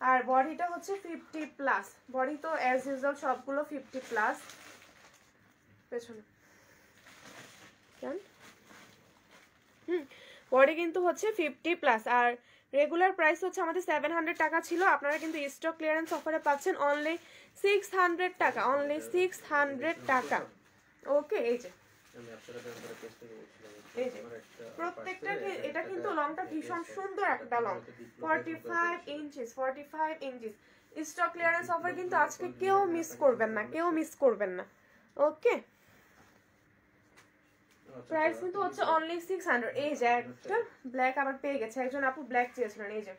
আর বডিটা হচ্ছে 50+। বডি তো অ্যাজ ইউজুয়াল সবগুলো 50+। পেছনে কেন, বডি কিন্তু হচ্ছে 50+, আর রেগুলার প্রাইস হচ্ছে আমাদের 700 টাকা ছিল, আপনারা কিন্তু স্টক ক্লিয়ারেন্স অফারে পাচ্ছেন অনলি 600 টাকা, অনলি 600 টাকা। ওকে, এই যে প্রত্যেকটা, এটা কিন্তু লংটা ভীষণ সুন্দর একটা long, 45 inches, 45 inches. Stock clearance offer কিন্তু আজকে কেউ মিস করবেন না, কেউ মিস করবেন না। ওকে, প্রাইস কিন্তু হচ্ছে অনলি 600। এই যে একটা ব্ল্যাক আবার পেয়ে গেছে, একজন আপু ব্ল্যাক চেয়েছিলেন। এই যে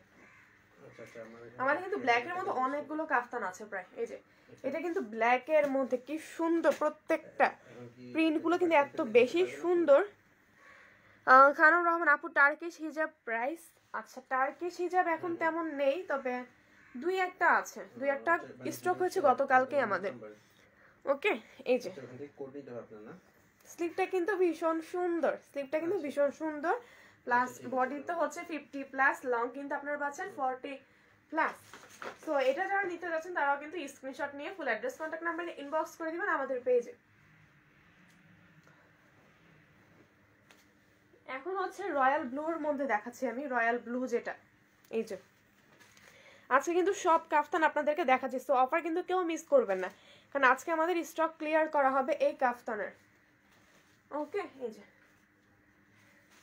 আমাদের কিন্তু ব্ল্যাকের মধ্যে অনেকগুলো কাফতান আছে প্রায়। এই যে এটা কিন্তু ব্ল্যাকের মধ্যে কি সুন্দর, প্রত্যেকটা প্রিন্টগুলো কিন্তু এত বেশি সুন্দর। খানুর রহমান আপু টার্কিশ হিজাব প্রাইস? আচ্ছা, টার্কিশ হিজাব এখন তেমন নেই, তবে দুই একটা আছে, দুই একটা স্টক হয়েছে গতকালকে আমাদের। ওকে, এই যে স্লিভটা কিন্তু ভীষণ সুন্দর, স্লিভটা কিন্তু ভীষণ সুন্দর, প্লাস বডি তো হচ্ছে 50+, লং কিন্তু আপনারা পাচ্ছেন 40+। সো এটা যারা নিতে যাচ্ছেন তারাও কিন্তু স্ক্রিনশট নিয়ে ফুল অ্যাড্রেস কন্ট্যাক্ট নাম্বারে ইনবক্স করে দিবেন আমাদের পেজে। এখন হচ্ছে রয়্যাল ব্লুর মধ্যে দেখাচ্ছি আমি, রয়্যাল ব্লু যেটা, এই যে আজকে কিন্তু সব কাফতান আপনাদেরকে দেখাচ্ছি, সো অফার কিন্তু কেউ মিস করবেন না, কারণ আজকে আমাদের স্টক ক্লিয়ার করা হবে এই কাফতানের। ওকে, এই যে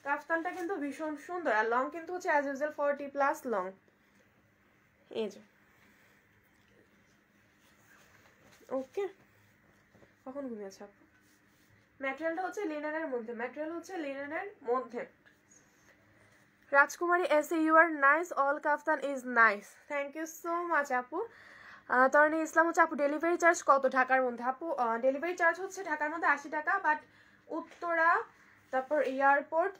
কাফতানটা কিন্তু ভীষণ সুন্দর, আর লং কিন্তু হচ্ছে অ্যাজ ইউজুয়াল 40+ লং। এই যে ওকে, কখন ঘুমিয়েছে আপু? ম্যাটেরিয়ালটা হচ্ছে লিনেনের মধ্যে, ম্যাটেরিয়াল হচ্ছে লিনেনের মধ্যে। রাজকুমারী এসে you are nice, all kaftan is nice, thank you so much আপু। তরনি ইসলাম হচ্ছে আপু ডেলিভারি চার্জ কত ঢাকার মধ্যে? আপু ডেলিভারি চার্জ হচ্ছে ঢাকার মধ্যে 80 টাকা, বাট উত্তরা, তারপর এয়ারপোর্ট,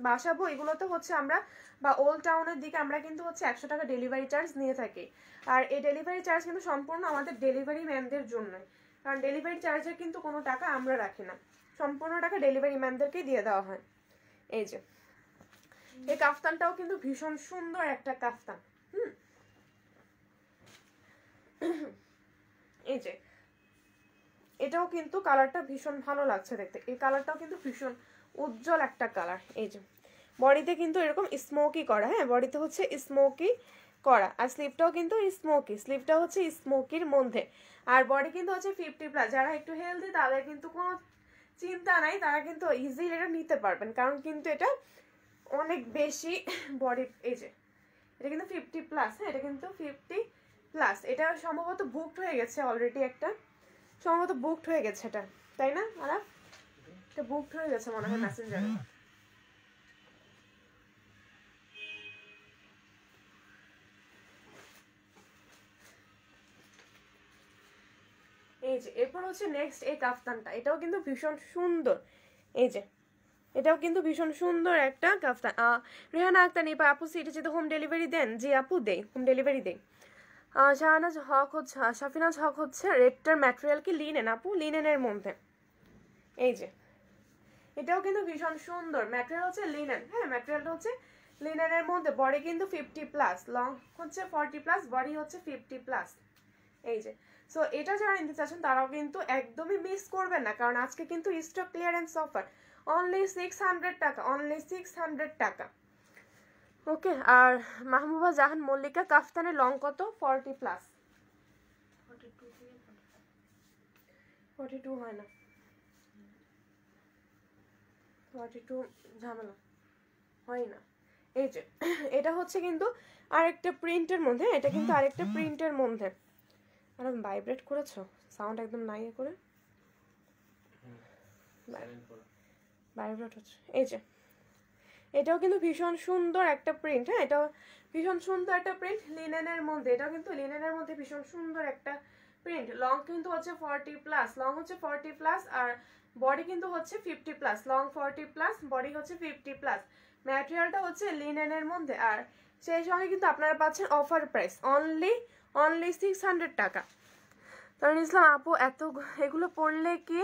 বাসাবো এগুলোতে হচ্ছে আমরা, বা ওল্ড টাউনের দিকে আমরা কিন্তু হচ্ছে 100 টাকা ডেলিভারি চার্জ নিয়ে থাকি। আর এই ডেলিভারি চার্জ কিন্তু সম্পূর্ণ আমাদের ডেলিভারি ম্যানদের জন্যই, কারণ ডেলিভারি চার্জের কিন্তু কোনো টাকা আমরা রাখি না, সম্পূর্ণ টাকা ডেলিভারি ম্যানদেরকেই দিয়ে দেওয়া হয়। এই যে এই কাফতানটাও কিন্তু ভীষণ সুন্দর একটা কাফতান। এই যে এটাও কিন্তু কালারটা ভীষণ ভালো লাগছে দেখতে, এই কালারটাও কিন্তু ভীষণ উজ্জ্বল একটা কালার। এই যে বডিতে কিন্তু এরকম স্মোকি করা, হ্যাঁ বডিতে হচ্ছে স্মোকি করা, আর স্লিভটাও কিন্তু স্মোকি, স্লিভটা হচ্ছে স্মোকির মধ্যে, আর বডি কিন্তু হচ্ছে 50+। যারা একটু হেলদি তাদের কিন্তু কোনো চিন্তা নাই, তারা কিন্তু ইজিলি এটা নিতে পারবেন, কারণ কিন্তু এটা অনেক বেশি বডি। এই যে এটা কিন্তু 50+, হ্যাঁ এটা কিন্তু 50+। এটা সম্ভবত বুকড হয়ে গেছে অলরেডি, একটা সম্ভবত বুকড হয়ে গেছে এটা, তাই না? আর এটা বুকড হয়ে গেছে মনে হয় মেসেঞ্জারে। এই যে এরপর হচ্ছে নেক্সট এই কাফতানটা, এটাও কিন্তু ভীষণ সুন্দর। এই যে এটাও কিন্তু ভীষণ সুন্দর একটা কাফতান। রেহানা আক্তার নিপা আপু সিটি যেতে হোম ডেলিভারি দেন? জি আপু দেই, হোম ডেলিভারি দেই। শাহনাজ হক হচ্ছে, সাফিনাজ হক হচ্ছে রেডটার ম্যাটেরিয়াল কি লিনেন আপু? লিনেনের মধ্যে। এই যে এটাও কিন্তু ভীষণ সুন্দর, ম্যাটেরিয়াল হচ্ছে লিনেন, হ্যাঁ ম্যাটেরিয়ালটা হচ্ছে লিনেনের মধ্যে। বডি কিন্তু 50+, লং হচ্ছে 40+, বডি হচ্ছে 50+। এই যে সো এটা যারা নিতে চাচ্ছেন তারাও কিন্তু একদমই মিস করবেন না, কারণ আজকে কিন্তু স্টক ক্লিয়ারেন্স অফার, অনলি 600 টাকা, অনলি 600 টাকা। ওকে, আর মাহবুবা জাহান মল্লিকা কাফতানের লং কত? 40+। 42 হয় না, 42 ঝামেলা হয় না। এই যে এটা হচ্ছে কিন্তু আরেকটা প্রিন্টের মধ্যে, এটা কিন্তু আরেকটা প্রিন্টের মধ্যে। আর ভাইব্রেট করেছো, সাউন্ড একদম নাই করে ভাইব্রেট হচ্ছে। এই যে এটাও কিন্তু ভীষণ সুন্দর একটা প্রিন্ট, হ্যাঁ এটাও ভীষণ সুন্দর একটা প্রিন্ট লিনেনের মধ্যে। এটাও কিন্তু লিনেনের মধ্যে ভীষণ সুন্দর একটা প্রিন্ট। লং কিন্তু হচ্ছে 40+, লং হচ্ছে 40+, আর বডি কিন্তু হচ্ছে 50+, লং 40+, বডি হচ্ছে 50+। ম্যাটেরিয়ালটা হচ্ছে লিনেনের মধ্যে, আর সেই সঙ্গে কিন্তু আপনারা পাচ্ছেন অফার প্রাইস অনলি 600 টাকা। তারপর ইসলাম আপু এত এগুলো পরলে কি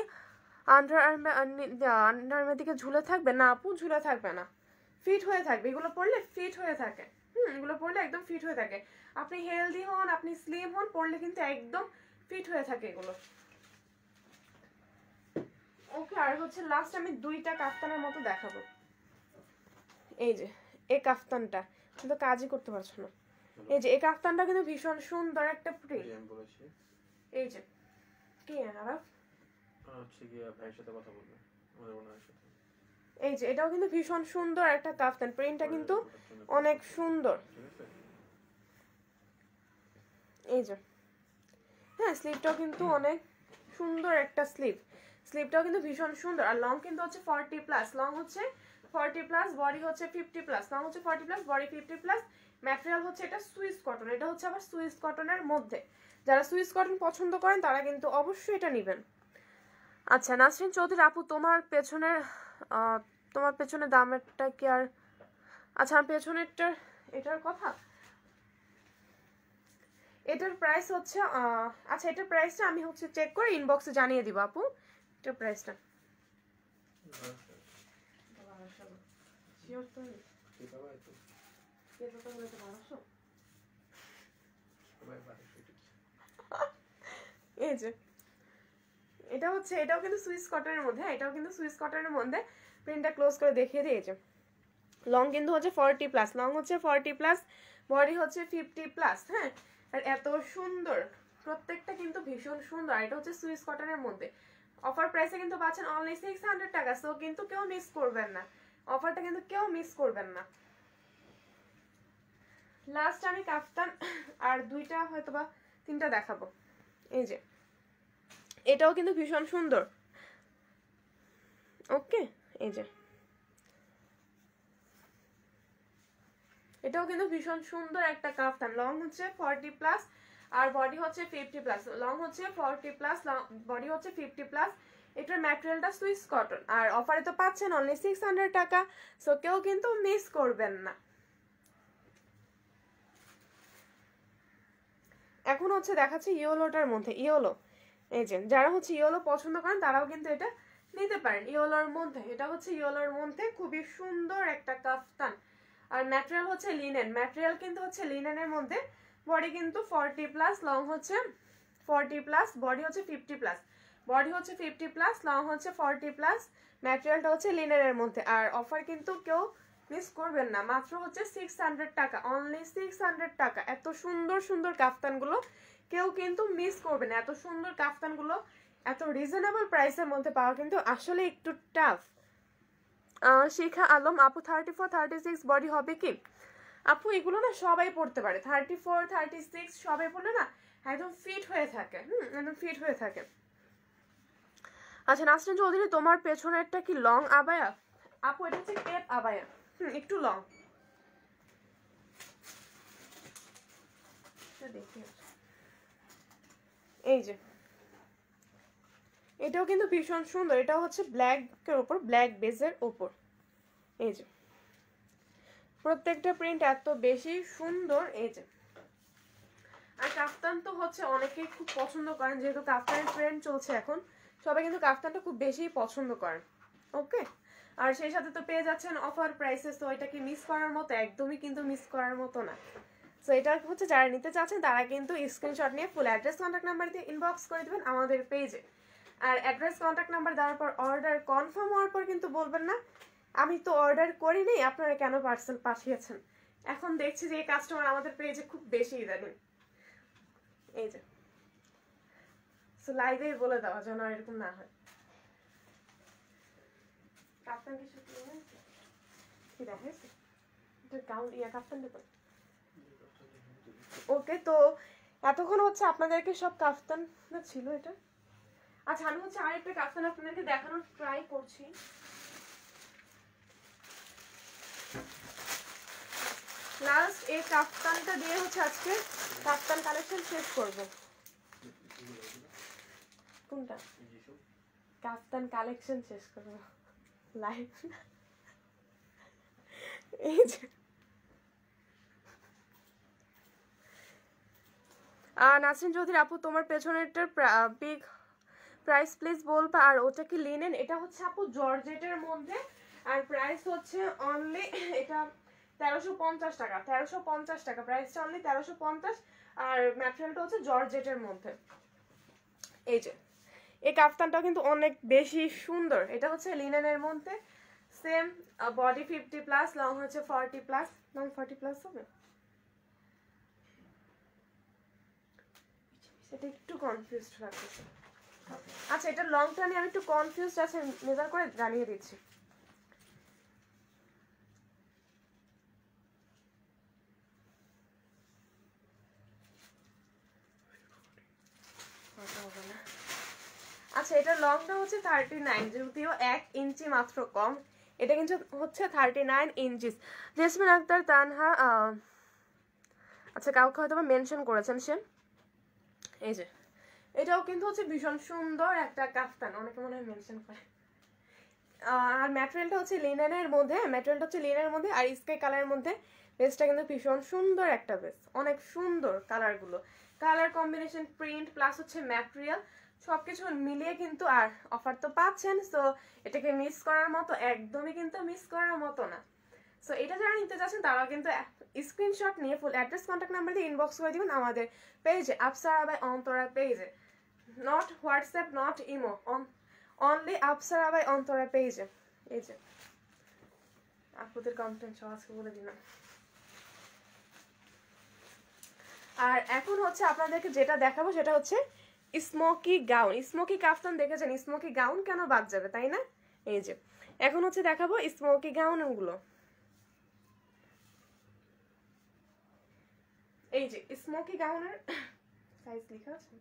আন্ডার দিকে ঝুলে থাকবে? না আপু, ঝুলে থাকবে না, ফিট হয়ে থাকবে। এগুলো পরলে ফিট হয়ে থাকে, এগুলো পরলে একদম ফিট হয়ে থাকে। আপনি হেলদি হন, আপনি স্লিম হন, পরলে কিন্তু একদম ফিট হয়ে থাকে এগুলো। ওকে, আর হচ্ছে লাস্ট আমি দুইটা কাফতানের মতো দেখাবো। এই যে এই কাফতানটা কিন্তু কাজই করতে পারছো না। এই যে এই কাফতানটা কিন্তু ভীষণ সুন্দর একটা প্রিন্ট। এই যে কি আরাফ হচ্ছে কি ভাইয়ের সাথে কথা বলবে আমাদের ওনার সাথে। এই যে এটাও কিন্তু ভীষণ সুন্দর একটা কাফতান, প্রিন্টটা কিন্তু অনেক সুন্দর। এই যে হ্যাঁ স্লিভটাও কিন্তু অনেক সুন্দর একটা স্লিভটাও কিন্তু ভীষণ সুন্দর। আর লং কিন্তু হচ্ছে 40+, লং হচ্ছে 40+, বডি হচ্ছে 50+, লং হচ্ছে 40+, বডি 50+। ম্যাটেরিয়াল হচ্ছে এটা সুইস কটন, এটা হচ্ছে আবার সুইস কটনের মধ্যে। যারা সুইস কটন পছন্দ করেন তারা কিন্তু অবশ্যই এটা নেবেন। আচ্ছা নাসরিন চৌধুরী আপু তোমার পেছনে দামেরটা কি আর, আচ্ছা পেছনেরটার এটার কথা, এটার প্রাইস হচ্ছে আচ্ছা এটার প্রাইসটা আমি হচ্ছে চেক করে ইনবক্সে জানিয়ে দিব আপু, এটার প্রাইসটা। এই যে এটা হচ্ছে, এটাও কিন্তু সুইস কটনের মধ্যে, এটাও কিন্তু সুইস কটনের মধ্যে। প্রিন্টটা ক্লোজ করে দেখিয়ে দিয়েছে। লং কিন্তু হচ্ছে 40+, লং হচ্ছে 40+, বডি হচ্ছে 50+, হ্যাঁ। আর এত সুন্দর, প্রত্যেকটা কিন্তু ভীষণ সুন্দর। এটা হচ্ছে সুইস কটনের মধ্যে। অফার প্রাইসে কিন্তু পাচ্ছেন অনলি 600 টাকা। সো কিন্তু কেউ মিস করবেন না, অফারটা কিন্তু কেউ মিস করবেন না। লাস্ট আমি কাফতান আর দুইটা হয়তো বা তিনটা দেখাবো। এই যে এটাও কিন্তু ভীষণ সুন্দর। ওকে, এই যে এটাও কিন্তু ভীষণ সুন্দর একটা কাফতান। লং হচ্ছে 40+, আর বডি হচ্ছে 50+, লং হচ্ছে 40+, বডি হচ্ছে 50+। এটার ম্যাটেরিয়ালটা সুইস কটন, আর অফারে তো পাচ্ছেন অনলি 600 টাকা। সো কেউ কিন্তু মিস করবেন না। এখন হচ্ছে দেখাচ্ছে ইয়েলোটার মধ্যে, ইয়েলো। এই যে যারা হচ্ছে ইয়েলো পছন্দ করেন তারাও কিন্তু এটা নিতে পারেন ইয়েলোর মধ্যে। এটা হচ্ছে ইয়েলোর মধ্যে খুবই সুন্দর একটা কাফতান। আর ম্যাটেরিয়াল হচ্ছে লিনেন, ম্যাটেরিয়াল কিন্তু হচ্ছে লিনেনের মধ্যে। বডি কিন্তু 40+, লং হচ্ছে 40+, বডি হচ্ছে 50+, বডি হচ্ছে 50+, লং হচ্ছে 40+। ম্যাটেরিয়ালটা হচ্ছে লিনেনের মধ্যে। আর অফার কিন্তু কেউ মিস করবেন না, মাত্র হচ্ছে 600 টাকা, অনলি 600 টাকা। এত সুন্দর সুন্দর কাফতানগুলো কেউ কিন্তু মিস করবে না। এত সুন্দর কাফতানগুলো এত রিজনেবল প্রাইসের মধ্যে পাওয়া কিন্তু আসলে একটু টাফ। শিখা আলম আপু 34-36 বডি হবে কি? আপু এগুলো না সবাই পড়তে পারে, 34 36 সবাই পড়লে না একদম ফিট হয়ে থাকে, একদম ফিট হয়ে থাকে। আচ্ছা নাসরিন চৌধুরী, তোমার পেছনেরটা কি লং আবায়া? আপু এটা হচ্ছে কেপ আবায়া, একটু লং। দেখি এই যে এটাও কিন্তু ভীষণ সুন্দর, এটাও হচ্ছে ব্ল্যাকের ওপর, ব্ল্যাক বেজের ওপর। এই যে প্রত্যেকটা প্রিন্ট এত বেশি সুন্দর। এই যে আর কাফতান তো হচ্ছে অনেকেই খুব পছন্দ করেন, যেহেতু কাফতানের ট্রেন্ড চলছে এখন, সবাই কিন্তু কাফতানটা খুব বেশি পছন্দ করেন। ওকে, আর সেই সাথে তো পেয়ে যাচ্ছেন অফার প্রাইসেস, তো এটা কি মিস করার মতো? একদমই কিন্তু মিস করার মতো না। সো এটা হচ্ছে যারা নিতে চাচ্ছেন তারা কিন্তু স্ক্রিনশট নিয়ে ফুল অ্যাড্রেস কন্ট্যাক্ট নাম্বার দিয়ে ইনবক্স করে দেবেন আমাদের পেজে। আর অ্যাড্রেস কন্ট্যাক্ট নাম্বার দেওয়ার পর অর্ডার কনফার্ম হওয়ার পর কিন্তু বলবেন না আমি তো অর্ডার করিনি, আপনারা কেন পার্সেল পাঠিয়েছেন। এখন দেখছি যে এই কাস্টমার আমাদের পেজে খুব বেশি ইদানিং। এই যে সো লাইভে বলে দেওয়া যেন আর এরকম না হয়। কাপ্তান কি শুকিয়ে গেছে? কি দেখাইছে? এটা গাউন ইয়া কাপ্তান দেবো। ওকে, তো এতক্ষণ হচ্ছে আপনাদেরকে সব কাফতান ছিল এটা। আচ্ছা আমি হচ্ছে আরেকটা কাফতান আপনাদেরকে দেখানোর ট্রাই করছি। লাস্ট এই কাফতানটা দিয়ে হচ্ছে আজকে কাফতান কালেকশন শেষ করব। কোনটা? কাফতান কালেকশন শেষ করব লাইভ। এই যে নাসরিন চৌধুরী আপু, তোমার পেছনেরটার বিগ প্রাইস প্লিজ বলবা। আর ওটা কি লিনেন? এটা হচ্ছে আপু জর্জেটের মধ্যে, আর প্রাইস হচ্ছে অনলি এটা 1350 টাকা, 1350 টাকা প্রাইসটা, অনলি 1350। আর ম্যাটেরিয়ালটা হচ্ছে জর্জেটের মধ্যে। এই যে এই কাফতানটাও কিন্তু অনেক বেশি সুন্দর, এটা হচ্ছে লিনেনের মধ্যে, সেম বডি 50+, লং হচ্ছে 40+, লং 40+ হবে। এটা একটু কনফিউজড লাগতেছে। আচ্ছা এটা লংটা নিয়ে আমি একটু কনফিউজড আছে, মেজার করে জানিয়ে দিচ্ছি। আচ্ছা এটা লংটা হচ্ছে 39, যদিও 1 ইঞ্চি মাত্র কম, এটা কিন্তু হচ্ছে 39 ইঞ্চিস। জেসমিন আক্তার তানহা, আচ্ছা কাউকে হয়তো মেনশন করেছেন সে। এই যে এটাও কিন্তু হচ্ছে ভীষণ সুন্দর একটা কাফতান, অনেকে মনে হয় মেনশন করে। আর ম্যাটেরিয়ালটা হচ্ছে লিনেনের মধ্যে, ম্যাটেরিয়ালটা হচ্ছে লিনেনের মধ্যে আর স্কাই কালারের মধ্যে। বেসটা কিন্তু ভীষণ সুন্দর একটা বেস, অনেক সুন্দর কালারগুলো, কালার কম্বিনেশন, প্রিন্ট প্লাস হচ্ছে ম্যাটেরিয়াল সবকিছু মিলিয়ে কিন্তু। আর অফার তো পাচ্ছেন, সো এটাকে মিস করার মতো, একদমই কিন্তু মিস করার মতো না। সো এটা যারা নিতে চাচ্ছেন তারা কিন্তু স্ক্রিনশট নিয়ে ফুল অ্যাড্রেস কন্ট্যাক্ট নাম্বার দিয়ে ইনবক্স করে দিবেন আমাদের পেজে, আফসারা বাই অন্তরা পেজে, not WhatsApp, not imo, only Afsara by Antara পেজে। এই যে আপুদের কন্টেন্ট সব আজকে বলে দিলাম। আর এখন হচ্ছে আপনাদেরকে যেটা দেখাবো সেটা হচ্ছে স্মোকি গাউন। স্মোকি কাফতান দেখেছেন, স্মোকি গাউন কেন বাদ যাবে, তাই না? এই যে এখন হচ্ছে দেখাবো স্মোকি গাউন গুলো। এই যে স্মোকি গাউনের সাইজ লেখা আছে।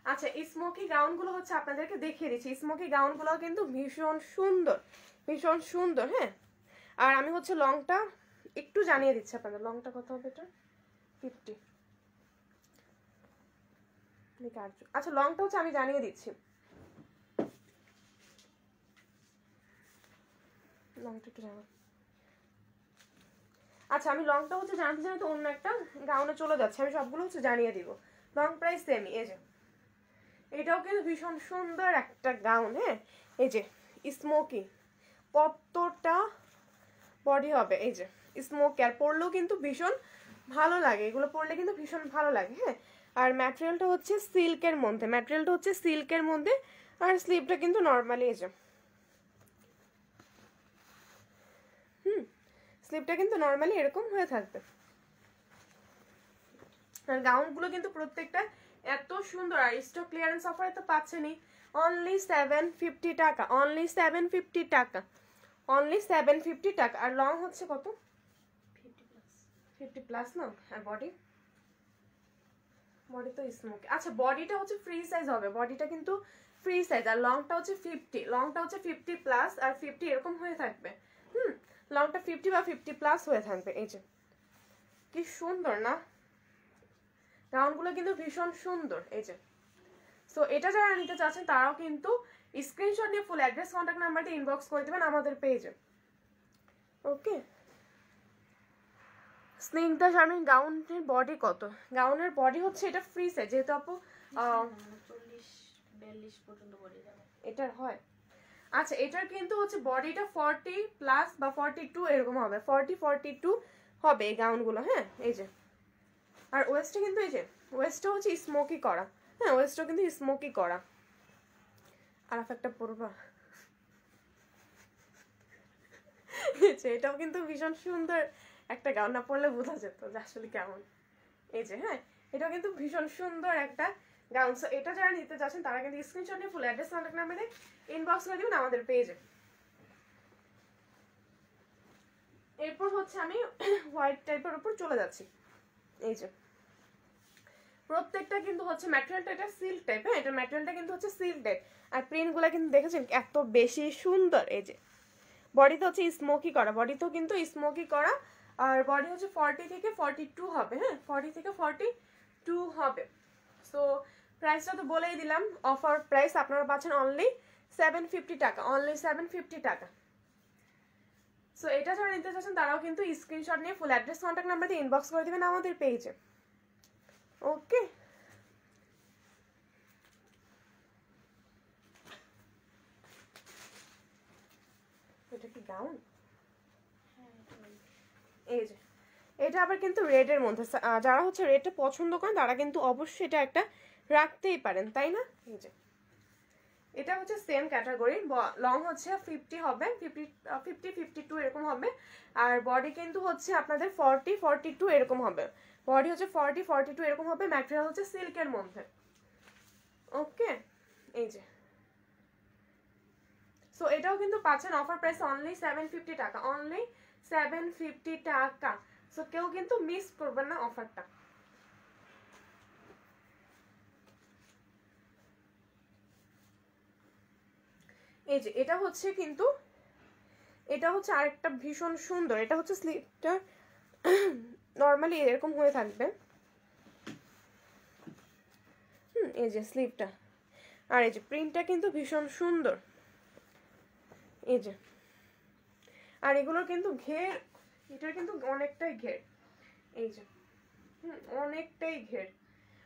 আচ্ছা স্মোকি গাউন গুলো হচ্ছে আপনাদেরকে দেখিয়ে দিচ্ছি। স্মোকি গাউন গুলো কিন্তু ভীষণ সুন্দর, ভীষণ সুন্দর। হ্যাঁ, আর আমি হচ্ছে লংটা একটু জানিয়ে দিচ্ছি আপনাদের। লংটা কত হবে এটা? 50। আচ্ছা লংটা হচ্ছে আমি জানিয়ে দিচ্ছি, লংটা একটু জানো। আচ্ছা আমি লংটা হচ্ছে জানতে জানতে অন্য একটা গাউনে চলে যাচ্ছে, আমি সবগুলো হচ্ছে জানিয়ে দিব। লং প্রাইস সেমই। এই যে এটাও কিন্তু ভীষণ সুন্দর একটা গাউন। হ্যাঁ, এই যে স্মোকি, কতটা বডি হবে, এই যে স্মোকি, আর পরলেও কিন্তু ভীষণ ভালো লাগে, এগুলো পরলে কিন্তু ভীষণ ভালো লাগে। হ্যাঁ, আর ম্যাটেরিয়ালটা হচ্ছে সিল্কের মধ্যে, ম্যাটেরিয়ালটা হচ্ছে সিল্কের মধ্যে, আর স্লিভটা কিন্তু নর্মালি এই যে স্লিভটা কিন্তু নর্মালি এরকম হয়ে থাকবে। আর গাউনগুলো কিন্তু প্রত্যেকটা এত সুন্দর, আর স্টক ক্লিয়ারেন্স অফারে তো পাচ্ছেনই, অনলি 750 টাকা, অনলি 750 টাকা, অনলি 750 টাকা। আর লং হচ্ছে কত? 50+। 50 প্লাস না। আর বডি তো স্মোকি। আচ্ছা বডিটা হচ্ছে ফ্রি সাইজ হবে, বডিটা কিন্তু ফ্রি সাইজ, আর লংটা হচ্ছে 50, লংটা হচ্ছে 50 প্লাস আর 50 এরকম হয়ে থাকবে। লংটা 50 বা 50 প্লাস হয়ে থাকবে। এই যে কি সুন্দর না, গাউনগুলো কিন্তু ভীষণ সুন্দর। এই যে সো এটা যারা নিতে চাচ্ছেন তারাও কিন্তু স্ক্রিনশট নিয়ে ফুল অ্যাড্রেস কন্ট্যাক্ট নাম্বারটা ইনবক্স করে দেবেন আমাদের পেজে। ওকে, স্নিগ্ধা শারমিন গাউনের বডি কত? গাউনের বডি হচ্ছে এটা ফ্রি সাইজ, যেহেতু আপু 40-42 পর্যন্ত বডি যাবে এটার হয়। আচ্ছা এটার কিন্তু হচ্ছে বডিটা 40 প্লাস বা 42 এরকম হবে, 40-42 হবে এই গাউনগুলো। হ্যাঁ এই যে, আর ওয়েস্টটা কিন্তু এই যে ওয়েস্টটা হচ্ছে স্মোকি করা। হ্যাঁ ওয়েস্টটা কিন্তু স্মোকি করা। আর একটা পরবা, এটাও কিন্তু ভীষণ সুন্দর একটা গাউন, না পরলে বোঝা যেত যে আসলে কেমন। এই যে হ্যাঁ, এটাও কিন্তু ভীষণ সুন্দর একটা গাউন। সো এটা যারা নিতে চাচ্ছেন তারা কিন্তু স্ক্রিনশট নিয়ে ফুল অ্যাড্রেস কন্ট্যাক্ট নাম্বারে ইনবক্স করে দিবেন আমাদের পেজে। এরপর হচ্ছে আমি হোয়াইট টাইপের উপর চলে যাচ্ছি। এই যে প্রত্যেকটা কিন্তু হচ্ছে ম্যাটেরিয়ালটা এটা সিল্ক টাইপ। হ্যাঁ এটা ম্যাটেরিয়ালটা কিন্তু হচ্ছে সিল্ক টাইপ, আর প্রিন্টগুলো কিন্তু দেখেছেন এত বেশি সুন্দর। এই যে বডিতে হচ্ছে স্মোকি করা, বডিতেও কিন্তু স্মোকি করা, আর বডি হচ্ছে 40 থেকে 42 হবে। হ্যাঁ 40 থেকে 42 হবে। সো প্রাইসটা তো বলেই দিলাম, অফার প্রাইস আপনারা পাচ্ছেন অনলি 750 টাকা, অনলি 750 টাকা। সো এটা যারা নিতে চাচ্ছেন তারাও কিন্তু স্ক্রিনশট নিয়ে ফুল অ্যাড্রেস কন্ট্যাক্ট নাম্বার দিয়ে ইনবক্স করে দিবেন আমাদের পেজে। ওকে, এটা কি গাউন? এই যে এটা আবার কিন্তু রেডের মধ্যে, যারা হচ্ছে রেডটা পছন্দ করেন তারা কিন্তু অবশ্যই এটা একটা রাখতেই পারেন, তাই না? এই যে এটা হচ্ছে সেম ক্যাটাগরি, লং হচ্ছে 50 হবে, 50-52 এরকম হবে, আর বডি কিন্তু হচ্ছে আপনাদের 40-42 এরকম হবে। বডি হচ্ছে 40-42 এরকম হবে, ম্যাটেরিয়াল হচ্ছে সিল্কের মধ্যে। ওকে, এই যে সো এটাও কিন্তু পাচ্ছেন অফার প্রাইস অনলি 750 টাকা, অনলি 750 টাকা। সো কেউ কিন্তু মিস করবেন না অফারটা। এই যে এটা হচ্ছে কিন্তু এটা হচ্ছে আরেকটা ভীষণ সুন্দর, এটা হচ্ছে স্লিভটা নর্মালি এরকম হয়ে থাকবে। এই যে স্লিভটা, আর এই যে প্রিন্টটা কিন্তু ভীষণ সুন্দর। এই যে আর এগুলোর কিন্তু ঘের, এটার কিন্তু অনেকটাই ঘের। এই যে অনেকটাই ঘের,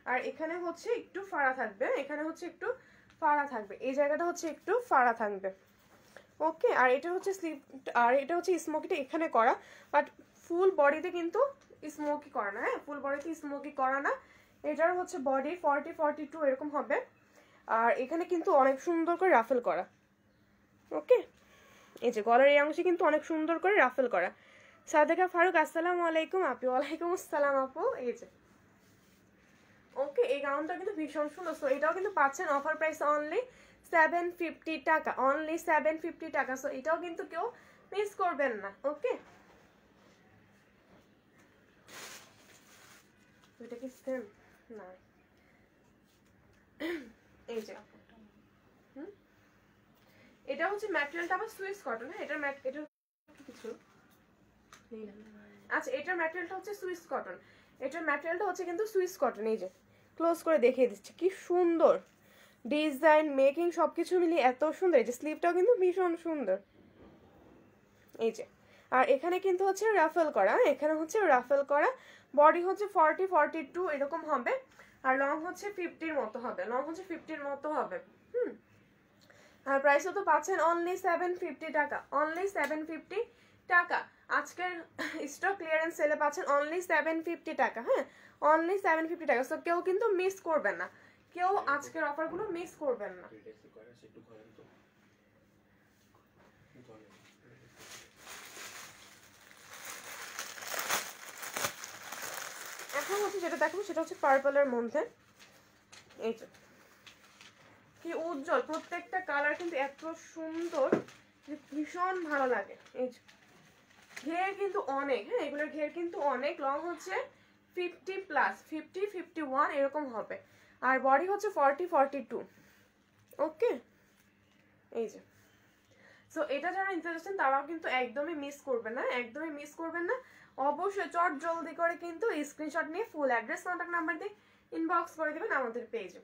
আর এখানে হচ্ছে একটু ফাড়া থাকবে, এখানে হচ্ছে একটু ফাড়া থাকবে, এই জায়গাটা হচ্ছে একটু ফাড়া থাকবে। ওকে, আর এটা হচ্ছে স্লিভ, আর এটা হচ্ছে স্মোকিটা এখানে করা, বাট ফুল বডিতে কিন্তু স্মোকি করা না। হ্যাঁ ফুল বডিতে স্মোকি করা না। এটার হচ্ছে বডি 40-42 এরকম হবে, আর এখানে কিন্তু অনেক সুন্দর করে রাফেল করা। ওকে, এই যে গলার এই অংশে কিন্তু অনেক সুন্দর করে রাফেল করা। সাদেকা ফারুক আসসালামু আলাইকুম আপু। ওয়ালাইকুম আসসালাম আপু। এই যে ওকে, এই গাউনটা কিন্তু ভীষণ সুন্দর। সো এটাও কিন্তু পাচ্ছেন অফার প্রাইস অনলি 750 টাকা, অনলি 750 টাকা। সো এটাও কিন্তু কেউ মিস করবেন না। ওকে, এটা কি সেম না? এই যে এটা হচ্ছে ম্যাটেরিয়ালটা আবার সুইস কটন। হ্যাঁ এটার এটা কিছু আচ্ছা এটার ম্যাটেরিয়ালটা হচ্ছে সুইস কটন, এটার ম্যাটেরিয়ালটা হচ্ছে কিন্তু সুইস কটন। এই যে ক্লোজ করে দেখিয়ে দিচ্ছি কি সুন্দর ডিজাইন, মেকিং সবকিছু মিলিয়ে এত সুন্দর। এই যে স্লিভটাও কিন্তু ভীষণ সুন্দর। এই যে আর এখানে কিন্তু হচ্ছে রাফেল করা, এখানে হচ্ছে রাফেল করা। বডি হচ্ছে 40-42 এরকম হবে, আর লং হচ্ছে 50-র মতো হবে, লং হচ্ছে 50-র মতো হবে। আর প্রাইসও তো পাচ্ছেন অনলি 750 টাকা, অনলি 750 টাকা। আজকের স্টক ক্লিয়ারেন্স সেলে পাচ্ছেন অনলি 750 টাকা। হ্যাঁ অনলি 750 টাকা। সো কেউ কিন্তু মিস করবেন না, কেউ আজকের অফারগুলো মিস করবেন না। এখন হচ্ছে যেটা দেখাবো সেটা হচ্ছে পার্পলের মধ্যে। এই যে কি উজ্জ্বল, প্রত্যেকটা কালার কিন্তু এত সুন্দর যে ভীষণ ভালো লাগে। এই যে ঘের কিন্তু অনেক, হ্যাঁ এগুলোর ঘের কিন্তু অনেক। লং হচ্ছে 50+, 50, 51 এরকম হবে। আর বডি হচ্ছে 40, 42। ওকে, এই যে। সো এটা যারা ইন্টারেস্টেড তারাও কিন্তু একদমই মিস করবেন না, একদমই মিস করবেন না। অবশ্যই চট জলদি করে কিন্তু স্ক্রিনশট নিয়ে ফুল অ্যাড্রেস, কন্ট্যাক্ট নাম্বার দিয়ে ইনবক্স করে দিবেন আমাদের পেজে।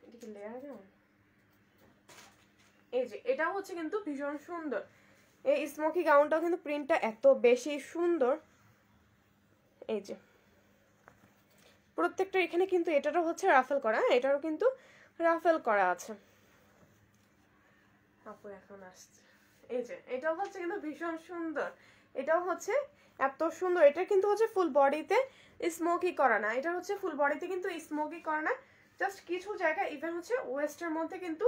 এটা কি লেয়ার দেওয়া? এই যে এটাও হচ্ছে কিন্তু ভীষণ সুন্দর। এই স্মোকি গাউনটাও কিন্তু প্রিন্টটা এত বেশি সুন্দর। এই যে প্রত্যেকটা এখানে কিন্তু এটারও হচ্ছে রাফেল করা, এটারও কিন্তু রাফেল করা আছে। আপু এখন আসছে। এই যে এটাও হচ্ছে কিন্তু ভীষণ সুন্দর, এটাও হচ্ছে এত সুন্দর। এটা কিন্তু হচ্ছে ফুল বডিতে স্মোকি করা না, এটা হচ্ছে ফুল বডিতে কিন্তু স্মোকি করা না, জাস্ট কিছু জায়গায় ইভেন হচ্ছে ওয়েস্টের মধ্যে কিন্তু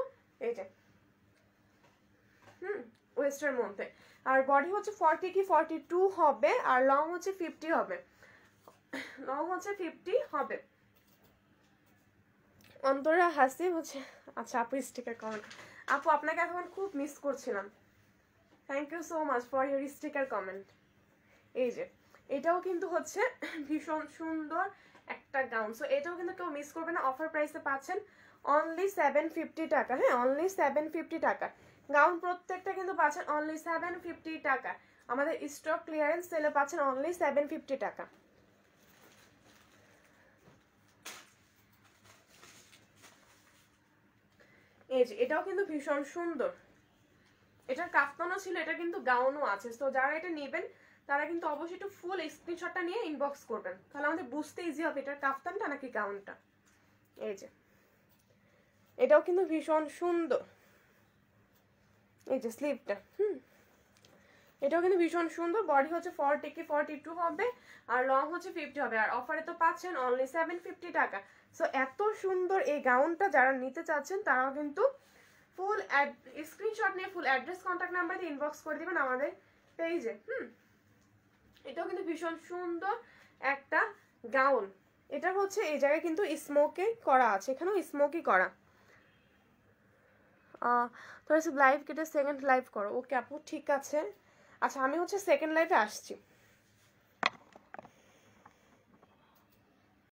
এই যে ওয়েস্টের মধ্যে। আর বডি হচ্ছে 40 কি 42 হবে, আর লং হচ্ছে 50 হবে, লং হচ্ছে 50 হবে। অন্তরা হাসি হচ্ছে, আচ্ছা আপু স্টিকার কমেন্ট। আপু আপনাকে এখন খুব মিস করছিলাম, thank you so much for your sticker comment. এই যে এটাও কিন্তু হচ্ছে ভীষণ সুন্দর একটা গাউন। সো এটাও কিন্তু কেউ মিস করবে না, অফার প্রাইসে পাচ্ছেন অনলি 750 টাকা। হ্যাঁ অনলি 750 টাকা গাউন প্রত্যেকটা কিন্তু পাচ্ছেন অনলি 750 টাকা। আমাদের স্টক ক্লিয়ারেন্স সেলে পাচ্ছেন অনলি 750 টাকা। এই যে এটাও কিন্তু ভীষণ সুন্দর, এটার কাফতানও ছিল, এটা কিন্তু গাউনও আছে। তো যারা এটা নেবেন তারা কিন্তু অবশ্যই একটু ফুল স্ক্রিনশটটা নিয়ে ইনবক্স করবেন, তাহলে আমাদের বুঝতে ইজি হবে এটার কাফতানটা নাকি গাউনটা। এই যে এটাও কিন্তু ভীষণ সুন্দর। এই যে স্লিভটা, এটাও কিন্তু ভীষণ সুন্দর। বডি হচ্ছে 40 কি 42 হবে, আর লং হচ্ছে 50 হবে। আর অফারে তো পাচ্ছেন অনলি 750 টাকা। সো এত সুন্দর এই গাউনটা যারা নিতে চাচ্ছেন তারাও কিন্তু ফুল স্ক্রিনশট নিয়ে ফুল অ্যাড্রেস, কন্ট্যাক্ট নাম্বার দিয়ে ইনবক্স করে দিবেন আমাদের পেজে। এটাও কিন্তু ভীষণ সুন্দর একটা গাউন। এটা হচ্ছে এই জায়গায় কিন্তু স্মোকি করা আছে, এখানেও স্মোকি করা। তোরা লাইভ কেটে সেকেন্ড লাইভ করো। ওকে আপু ঠিক আছে, আচ্ছা আমি হচ্ছে সেকেন্ড লাইভে আসছি।